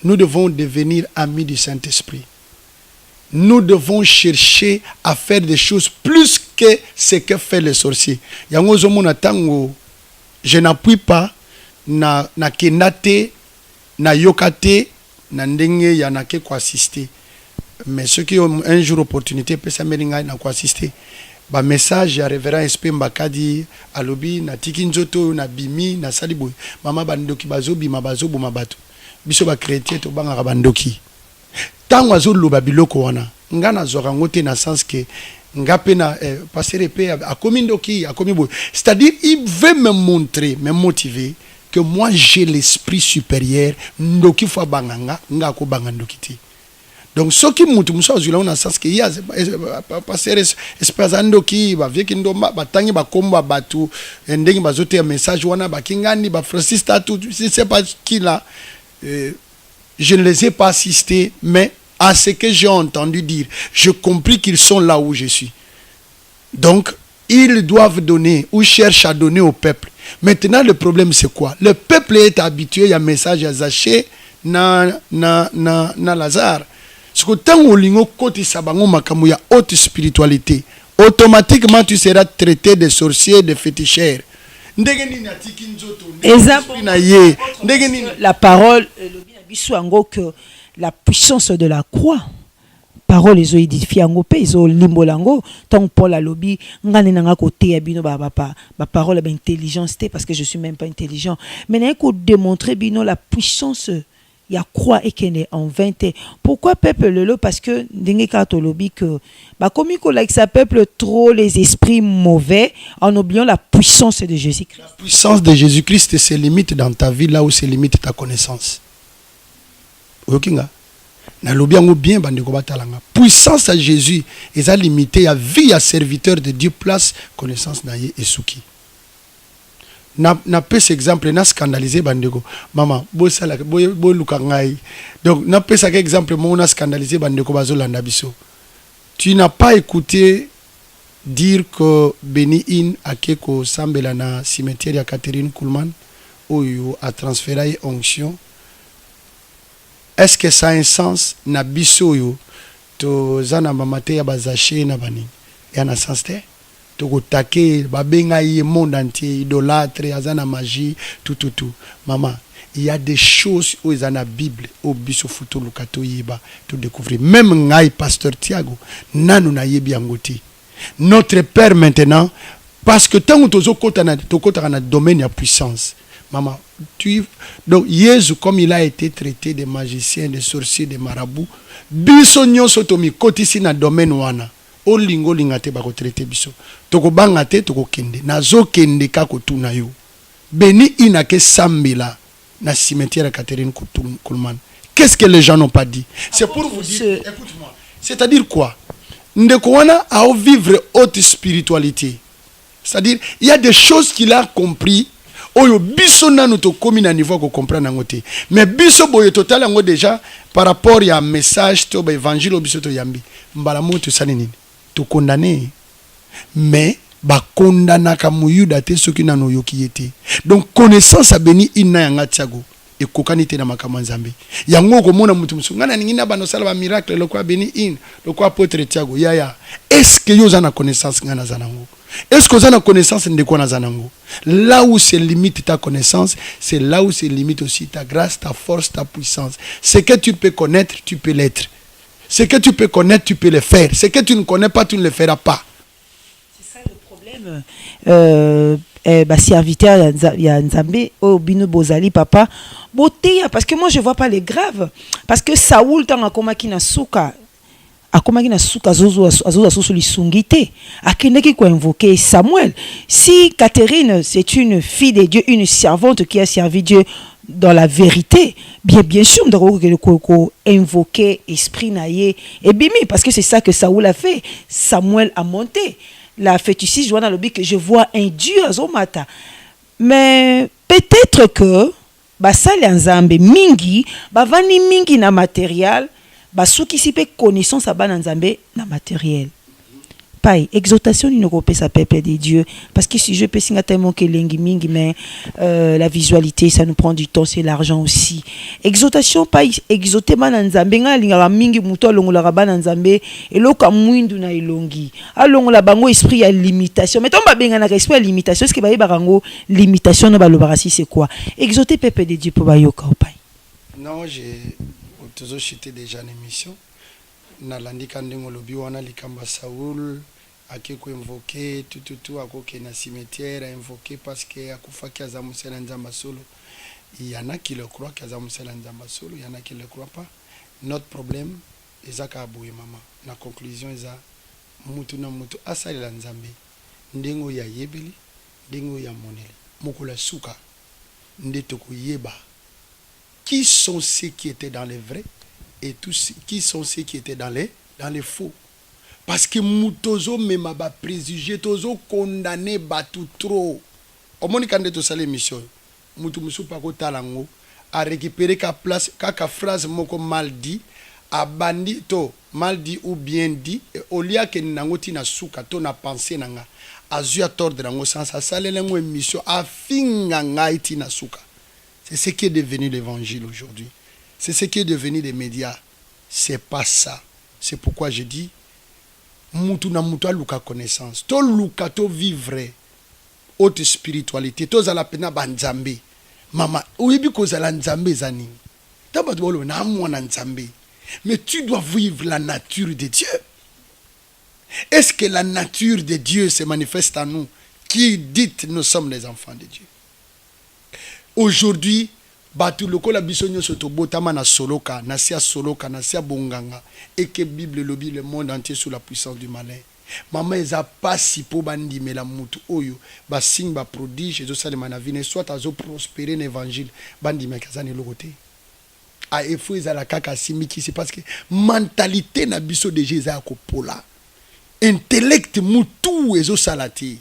Nous devons devenir amis du Saint-Esprit. Nous devons chercher à faire des choses plus que ce que fait les sorciers. Yango zomona tango, je n'appuie pas na kenate, na yokate, na ndenge yanake ko assister. Mais ceux qui ont un jour opportunité peut s'amener na ko assister. Ba message ya révérend SP Mbakadi alobi na tikinzoto na bimi na saliboy. Mama bandoki bazobi mabazobu mabatu. Biso ba chrétien to banga bandoki. Tango azoloba biloko wana ngana zorango te na sens que ngape na passer pe a komindoki a komibo, c'est-à-dire il veut me montrer, me motiver que moi j'ai l'esprit supérieur ndoki fwa banganga ngako bangandoki te. Donc ce qui mutu muso azula na sens que ya passer espazandoki ba veki ndomba batangi ba komba batu ndenge bazote message wana bakingani ba francista tout je sais pas qui là. Je ne les ai pas assistés, mais à ce que j'ai entendu dire, je compris qu'ils sont là où je suis. Donc, ils doivent donner ou cherchent à donner au peuple. Maintenant, le problème, c'est quoi? Le peuple est habitué à un message à Zaché, na Lazare. Ce que tant qu'on lingo côté sabango makamu ya haute spiritualité, automatiquement tu seras traité de sorcier, de féticheur. La parole que la puissance de la croix parole ezo édifier yango pe ezo limbolango tant Paul a lobby ngane nanga côté ya bino ba parole ba intelligence te parce que je suis même pas intelligent mais na ko démontrer bino la puissance ya croix et kene en 20 pourquoi peuple lelo parce que ndenge ka to lobby que ba komi ko like ça peuple trop les esprits mauvais en oubliant la puissance de Jésus-Christ. La puissance de Jésus-Christ se limite dans ta vie là où se limite ta connaissance. Okinga na lobby ngo bien bandeko batalanga puissance à Jésus est limitée à vie à serviteur de Dieu place connaissance na ye esuki. Na pese exemple na scandaliser bandeko mama bo sala bo luka ngai donc na pese exemple mo na scandaliser bandeko bazolanda biso. Tu n'as pas écouté dire que Beni In akeko sambela na cimetière ya Catherine Kuhlman oyo a transféré onction. Est-ce que ça a un sens na biso yo to zana mamate ya bazaché na bani ya na sens te to ko take babenga ye monde entier idolâtre azana magie tout maman il y a des choses où ils en a Bible au biso futo lukato yeba to découvrir même ngai pasteur Thiago nanu na yebi angoti notre père maintenant parce que tant que to kota na domaine ya puissance maman donc Jésus comme il a été traité de magicien de sorcier de marabout biso nyonso to mi kotisi na domaine wana olingo lingate ba ko traiter biso to ko banga te to ko kende nazo kende ka ko tuna yo Beni In ke sambela na cimetière Catherine Kuhlman. Qu'est-ce que les gens n'ont pas dit? C'est pour vous dire, écoute-moi, c'est-à-dire quoi? Ndeko wana a vivre haute spiritualité, c'est-à-dire il y a des choses qu'il a compris oyo biso nanu to komi na niveau ko comprendre ngote mais biso boye total ngo déjà par rapport ya message to ba évangile biso to yambi mbala moto sani nini to condamner mais ba condamna ka muyuda te soki nanu yoki yete donc connaissance a Beni In na yanga Thiago e kokanite na makambo nzambe yango ko mona mutu musungana ningina bano sala ba miracle le kwa Beni In le kwa apôtre Thiago ya est-ce que yo zana connaissance ngana zanango. Est-ce que vous avez une connaissance de quoi nous? Là où se limite ta connaissance, c'est là où se limite aussi ta grâce, ta force, ta puissance. Ce que tu peux connaître, tu peux l'être. Ce que tu peux connaître, tu peux le faire. Ce que tu ne connais pas, tu ne le feras pas. C'est ça le problème. Serviteur ya Nzambe au bino bozali papa beauté parce que moi je vois pas les graves parce que Saoul tant akomaki na suka akomaki na suka zozo lisungite akendeki ko invoquer Samuel. Si Catherine c'est une fille de Dieu, une servante qui a servi Dieu dans la vérité, bien sûr on invoquer esprit naie et bimi parce que c'est ça que Saoul a fait. Samuel a monté la fétichiste Joanna lobby que je vois un Dieu azomata mais peut-être que basali nzambe mingi bavani mingi na matériel basuki si pe connaissance à bana nzambe na matériel paille exaltation une europée ça peuple de Dieu parce que si je peux singa tellement que lengi mingi mais la visualité ça nous prend du temps c'est l'argent aussi exaltation paille exalter bana nzambe nga linga mingi muto longola bana nzambe eloka mwindu na ilongi alongola bango esprit ya limitation mais tomba benga na esprit ya limitation est-ce que baye barango limitation no balobara si c'est quoi exalter peuple de Dieu pour bayoka paille. Non, j'ai toujours chuté déjà en émission na landika ndengo lobi wana likamba Saoul akeko invoquer tout akoke na cimetière invoquer parce que akufaki azamusela nzamba solo. Il y en a qui le croient qu'azamusela nzamba solo, il y en a qui le croient pas. Notre problème ezaka abouye mama na conclusion eza mutu na mutu asali la nzambe ndengo ya yebeli ndengo ya monele mokula suka ndeto yeba qui sont ceux qui étaient dans les vrais et tous qui sont ceux qui étaient dans les faux. Parce que mutozo mema ba préjugé tozo condamné batu trop. Omoni kande to sale mission. Mutu musu pa ko talango a récupérer ka place ka phrase moko mal dit a bandi to mal dit ou bien dit au lieu que nangoti na suka to na penser nanga azu a tordre nango sans ça sale lengo émission a finga ngaiti na suka. C'est ce qui est devenu l'évangile aujourd'hui. C'est ce qui est devenu les médias. C'est pas ça. C'est pourquoi je dis mutu na mutu aluka connaissance. To luka to vivre haute spiritualité. To zala pena banzambe. Mama, oyebi ko zala nzambe zani. Taba to bolo na mwana nzambe. Mais tu dois vivre la nature de Dieu. Est-ce que la nature de Dieu se manifeste en nous, qui dit nous sommes les enfants de Dieu? Aujourd'hui, batu lokola biso nyonso tobotama na soloka, na sia soloka, na sia bonganga, et que Bible lobi le monde entier sous la puissance du malin. Maman eza pasi po bandimela mutu oyo ba signe ba prodige ezo salema na vie soit azo prospérer l'évangile bandimela kazani lokote. A efo ezala kaka simiki, c'est parce que mentalité na biso déjà eza kopola. Intellect mutu ezo salati.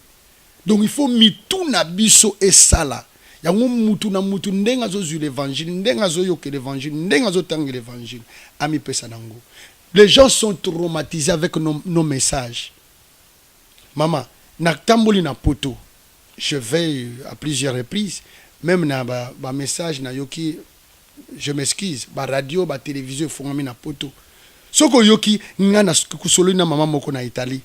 Donc il faut mitu na biso esala. Yango mutu na mutu ndenga zo zu l'évangile, ndenga zo yoke l'évangile, ndenga zo tang l'évangile. Ami pesa nango. Les gens sont traumatisés avec nos messages. Maman, na tamboli na poto. Je vais à plusieurs reprises, même na ba message na yoki, je m'excuse, ba radio, ba télévision fongami na poto. Soko yoki nga na kusolo na maman moko na Italie.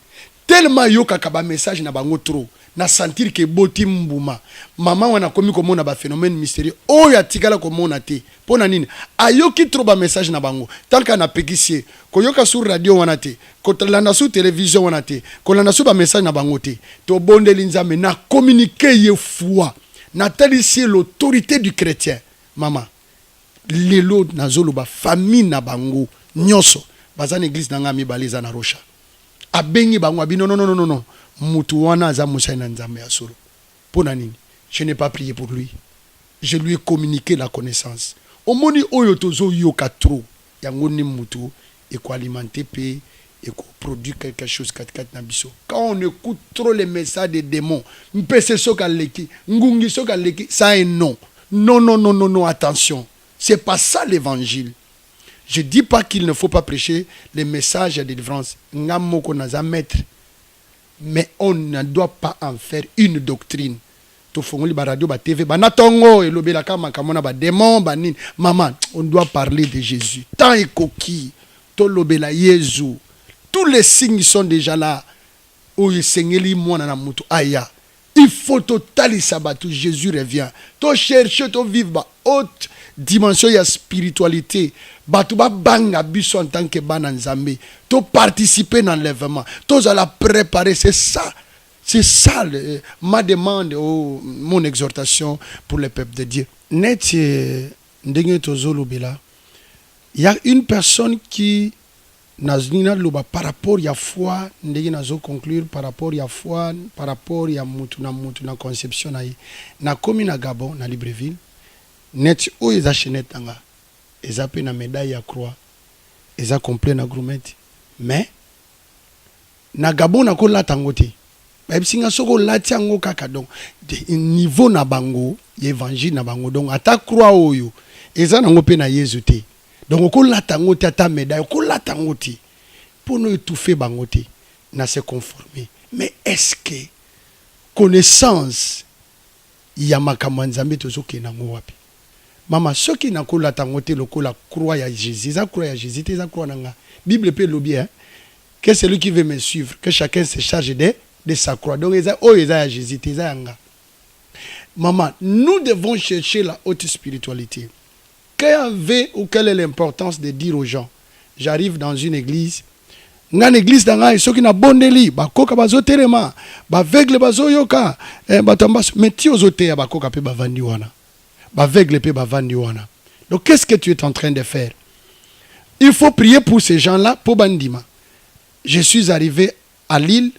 Tellement yoka ka ba message na bango trop. Na sentir que boti mbuma. Maman wana komi komona ba phénomène mystérieux. Oh ya tikala komona te. Pona nini? Ayoki trop ba message na bango. Tant que na pekisie, ko yoka sur radio wana te, ko landa sur télévision wana te, ko landa sur ba message na bango te. To bondeli nzambe na communiquer ye foi. Na talisie l'autorité du chrétien. Maman, lelo nazolo ba famille na bango nyoso. Bazana église nanga mi baliza na rocha. Abengi bango abi non. Mutu wana aza musaina nzambe ya solo. Pona nini? Je n'ai pas prié pour lui. Je lui ai communiqué la connaissance. Omoni oyo tozo yoka trop. Yango ni mutu et ko alimenter pe et ko produire quelque chose kat na biso. Quand on écoute trop les messages des démons, mpese soka leki, ngungi soka leki, ça est non. Non, attention. C'est pas ça l'évangile. Je dis pas qu'il ne faut pas prêcher les messages de délivrance. Ngamoko naza maître. Mais on ne doit pas en faire une doctrine. To fongoli ba radio ba TV ba natongo et lobela kama kamona ba démon ba nini. Maman, on doit parler de Jésus. Tant et coquille, to lobela Jésus. Tous les signes sont déjà là. Oh sengeli mwana na mutu aya. Il faut totalement sabatou Jésus revient. To chercher to vivre ba haute dimension ya spiritualité. Batu ba banga biso en tant que bana nzambe. To participer dans l'enlèvement. To la préparer, c'est ça. C'est ça ma demande, mon exhortation pour le peuple de Dieu. Net ndenge tozolo bela. Il y a une personne qui nazina loba par rapport ya foi, ndenge nazo conclure par rapport ya foi, par rapport ya mutu na conception na yi. Na komi na Gabon na Libreville. Net o eza chenette anga. Eza pe na médaille à croix. Eza complet na grumeti. Mais na Gabon na ko latango te. Ba bisinga soko lati yango kaka donc niveau na bango, évangile na bango donc ata croix oyo eza nango pe na Yesu te. Donc ko latango te ata médaille ko latango te pour nous étouffer bango te na se conformer. Mais est-ce que connaissance ya makambo nzambe tozoke nango wapi? Maman, ceux qui n'ont pas tangoté le la croix à Jésus, ils croient à Jésus, ils croient à Bible peut le bien, que celui qui veut me suivre, que chacun se charge de sa croix. Donc, ils ont à Jésus, ils ont. Maman, nous devons chercher la haute spiritualité. Quelle est l'importance de dire aux gens, j'arrive dans une église, dans l'église dans ceux qui n'ont bondeli, ba koka bazotelema, ba vegle bazoyoka, ba tambas, mais ti ozote ba koka pe ba vandi wana. Donc qu'est-ce que tu es en train de faire? Il faut prier pour ces gens-là pour bandima. Je suis arrivé à Lille,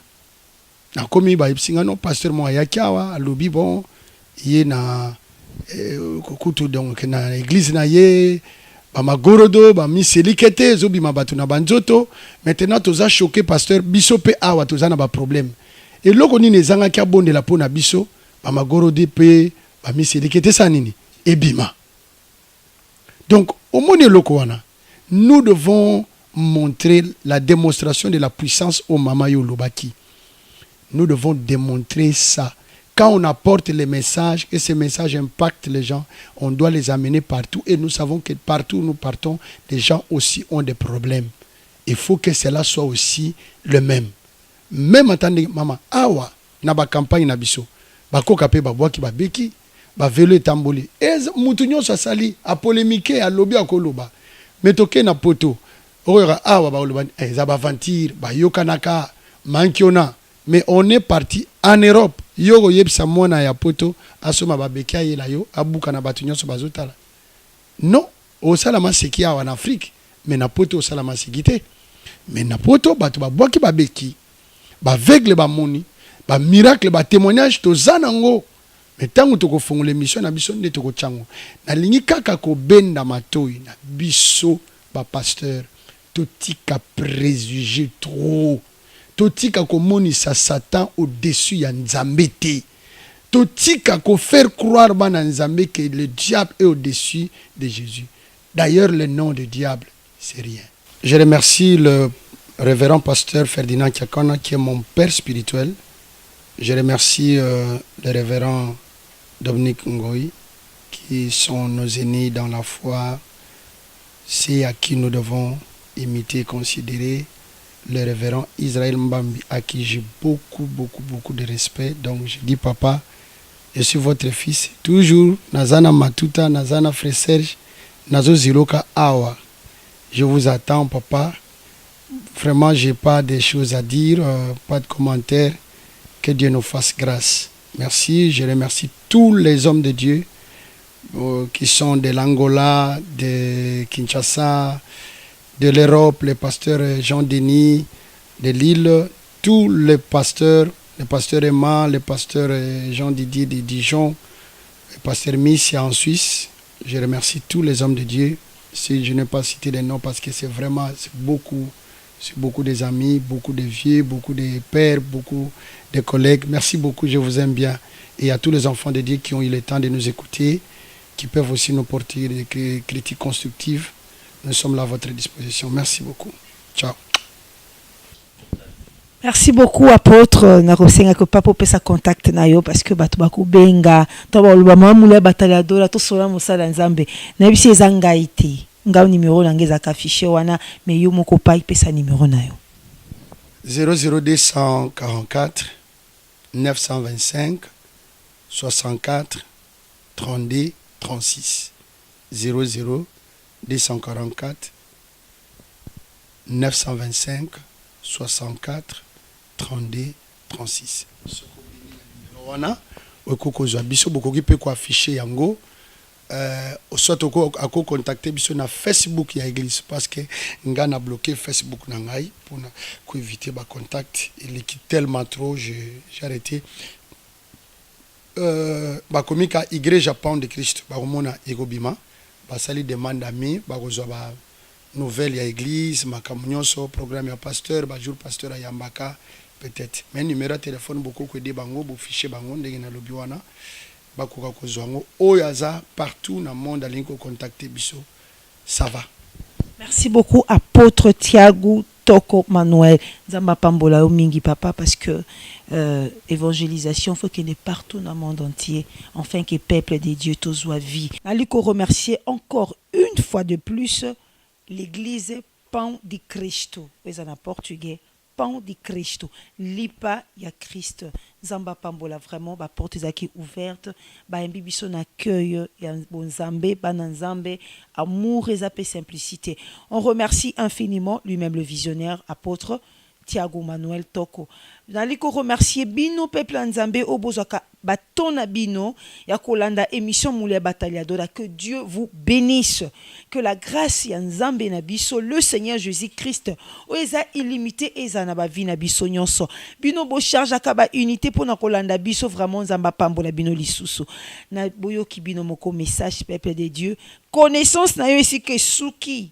na komi ba ipsingano pasteur Moyakiawa, alobi bon, yé na kukutu donc na église na yé, ba magorodo, ba miselikete, zobi mabatu na banzoto. Maintenant toza choqué pasteur bisope awa toza na ba problème. Et loko ni nezanga kia bonde la po na biso, ba magorode pe ba miselikete sa nini ebima. Donc au monde lokoana, nous devons montrer la démonstration de la puissance au Mama Yolobaki. Nous devons démontrer ça. Quand on apporte les messages et ces messages impactent les gens, on doit les amener partout. Et nous savons que partout où nous partons, les gens aussi ont des problèmes. Il faut que cela soit aussi le même. Même en tant que maman, awa, na ba campagne na biso, ba kokape ba boaki ba beki, ba velo etamboli. Et moutunyo sa sali, a polémiquer, a lobby a koloba. mais toke na poto okoyoka awa baoloba eza baventure bayokanaka mankiona. Mais on est parti en Europe. Yoko yebisa mwana ya poto asoma babeki ayela yo abuka na batu nyonso bazotala. Non, osalama seki awa en Afrique, mais na poto osalama seki te. Mais na poto batu babwaki babeki, baveugle bamoni, ba miracle ba témoignage toza nango. Mais tango toko fungula mission na biso nde toko tchango. Na lingi kaka ko benda matoi na biso ba pasteur totika préjugé trop. Totika komonisa Satan au-dessus ya Nzambe te. Totika ko faire croire bana Nzambe que le diable est au-dessus de Jésus. D'ailleurs, le nom du diable, c'est rien. Je remercie le révérend pasteur Ferdinand Kiakona qui est mon père spirituel. Je remercie le révérend Dominique Ngoï qui sont nos aînés dans la foi. C'est à qui nous devons imiter et considérer. Le révérend Israël Mbambi, à qui j'ai beaucoup de respect. Donc je dis, papa, je suis votre fils. Toujours, Nazana Matuta, Nazana Frère Serge, Nazo Ziloka Awa. Je vous attends, papa. Vraiment, je n'ai pas de choses à dire, pas de commentaires. Que Dieu nous fasse grâce. Merci. Je remercie tous les hommes de Dieu qui sont de l'Angola, de Kinshasa, de l'Europe, les pasteurs Jean-Denis, de Lille, tous les pasteurs, le pasteur Emma, le pasteur Jean-Didier de Dijon, le pasteur Missia en Suisse. Je remercie tous les hommes de Dieu. Si je n'ai pas cité les noms parce que c'est beaucoup des amis, beaucoup de vieux, beaucoup de pères, beaucoup de collègues. Merci beaucoup, je vous aime bien. Et à tous les enfants de Dieu qui ont eu le temps de nous écouter, qui peuvent aussi nous porter des critiques constructives. Nous sommes là à votre disposition. Merci beaucoup. Ciao. Merci beaucoup, apôtre. Narosenga ko papo pesa contact na yo parce que batu baku benga. Toba lubama mule bataliadora to sola musala nzambe. Na bisi ezanga ite. Nga numéro na ngeza ka affiché wana mais yo moko pa pesa numéro na yo. 00244 925 64 32 36 00 244 925 64 32 36. Wana okokozwa biso bokoki pe ko afficher yango soit ako contacter biso na Facebook ya église parce que nga na bloqué Facebook na ngai pour éviter ba contact, il est tellement trop j'ai arrêté ba komika igreja Pound de Christ ba komona egobima basali demande ami bakozwa ba nouvelle ya église makamunyoso programme ya pasteur ba jour pasteur ayambaka peut-être mais numéro de téléphone beaucoup ko de bango bo fichier bango ndenge na lobi wana bakoka kozwa ngo oyaza partout na monde alinko contacter biso ça va. Merci beaucoup apôtre Thiago Toko Manuel Nzamba pambola o mingi papa parce que évangélisation faut qu'il est partout dans le monde entier afin que peuple de Dieu tous soit vie. Naliko remercier encore une fois de plus l'église Pão de Cristo. C'est en portugais. Pão de Cristo. Lipa ya Christ. Nzamba pambola vraiment ba porte zaki ouverte ba mbibiso na accueil ya bonzambe bananzambe amour et paix simplicité. On remercie infiniment lui-même le visionnaire apôtre Thiago Manuel Toko. Naliko remercier bino peuple nzambe obozaka batona bino ya kolanda émission Moulia Bataliadora. Que Dieu vous bénisse, que la grâce ya nzambe na biso le Seigneur Jésus-Christ oeza illimité eza na ba vie na biso nyonso bino bo charge akaba unité pour na kolanda biso vraiment nzamba pambola bino lisusu na boyoki bino moko message peuple de Dieu connaissance na yo ici que suki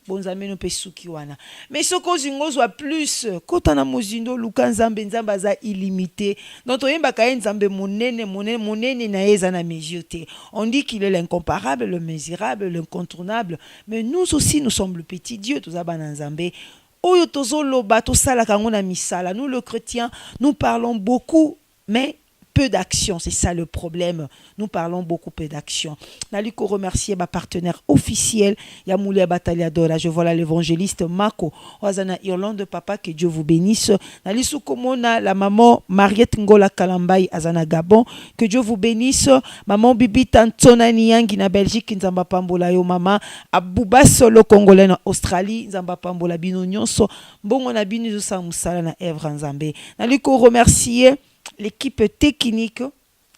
bonzambe no pe suki wana mais soko zingozwa plus kota na mozindo luka nzambe nzamba za illimité donc oyemba ka nzambe monene na eza na mesure. On dit qu'il est l'incomparable, le mesurable, l'incontournable, mais nous aussi nous sommes le petit Dieu tous abana nzambe oyo tozo loba to sala kango na misala. Nous le chrétien nous parlons beaucoup mais peu d'action, c'est ça le problème. Nous parlons beaucoup peu d'action. Naliko remercier ma partenaire officiel, Yamoulia Bataliadora. Je vois là l'évangéliste Mako, Oazana Irlande, papa, que Dieu vous bénisse. Nalisu Komona, la maman Mariette Ngola Kalambay, Azana Gabon, que Dieu vous bénisse. Maman Bibi Tantona Niangi na Belgique, Nzamba Pambola yo mama, Abouba Solo Congolais na Australie, Nzamba Pambola bino nyonso, Bongo na bino sa musala na Evra Nzambe. Naliko remercier l'équipe technique,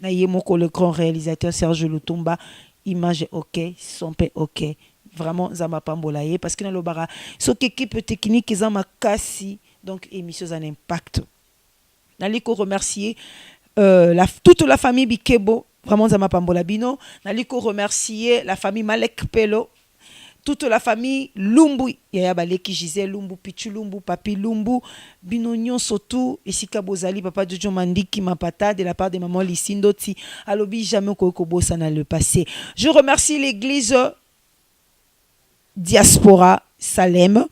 Nayemoko, le grand réalisateur Serge Lutumba, image ok, son paix ok, vraiment Zamba Pambolaye, parce que dans le bara, cette équipe technique, ils ont ma cassi, donc émission en impact. Naliko remercier toute la famille Bikebo, vraiment Zamba Pambolabino. Naliko remercier la famille Malek Pelo, toute la famille Lumbu, Yaya Baleki Gisèle Lumbu, Pichu Lumbu, Papi Lumbu, Binonyon Sotou, Esika Bozali, Papa Jojo Mandiki Mapata, de la part de maman Lissindoti, Alobi jamais Kokobo ça n'a le passé. Je remercie l'église Diaspora Salem.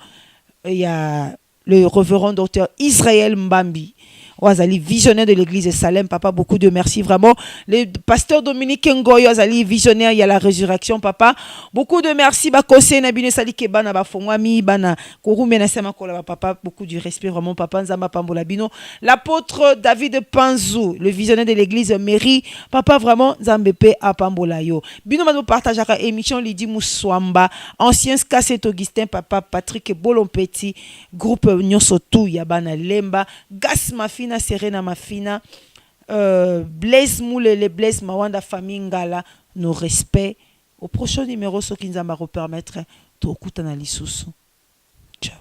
Il y a le révérend docteur Israël Mbambi. Wazali, visionnaire de l'église de Salem, papa, beaucoup de merci, vraiment. Le pasteur Dominique Ngoyo, Wazali, visionnaire, il y a la résurrection, papa. Beaucoup de merci, Bakose, Nabine Salike, Bana, Bafongwami, Bana, Kourou, Menasema, Kola, papa, beaucoup du respect, vraiment, papa, Nzamba Pambolabino. L'apôtre David Panzou, le visionnaire de l'église Mairie, papa, vraiment, Nzambepe à Pambolayo. Bino, Mano, partageaka émission Lydie Moussouamba, ancien Cassette Augustin, papa, Patrick Bolompetit, groupe Nyosotou, Yabana Lemba, Gas Mafina, Serena Mafina, Blaise Moule, les Blaise Mawanda famille Ngala, nos respects. Au prochain numéro, ce qui nous va me permettre de Ciao.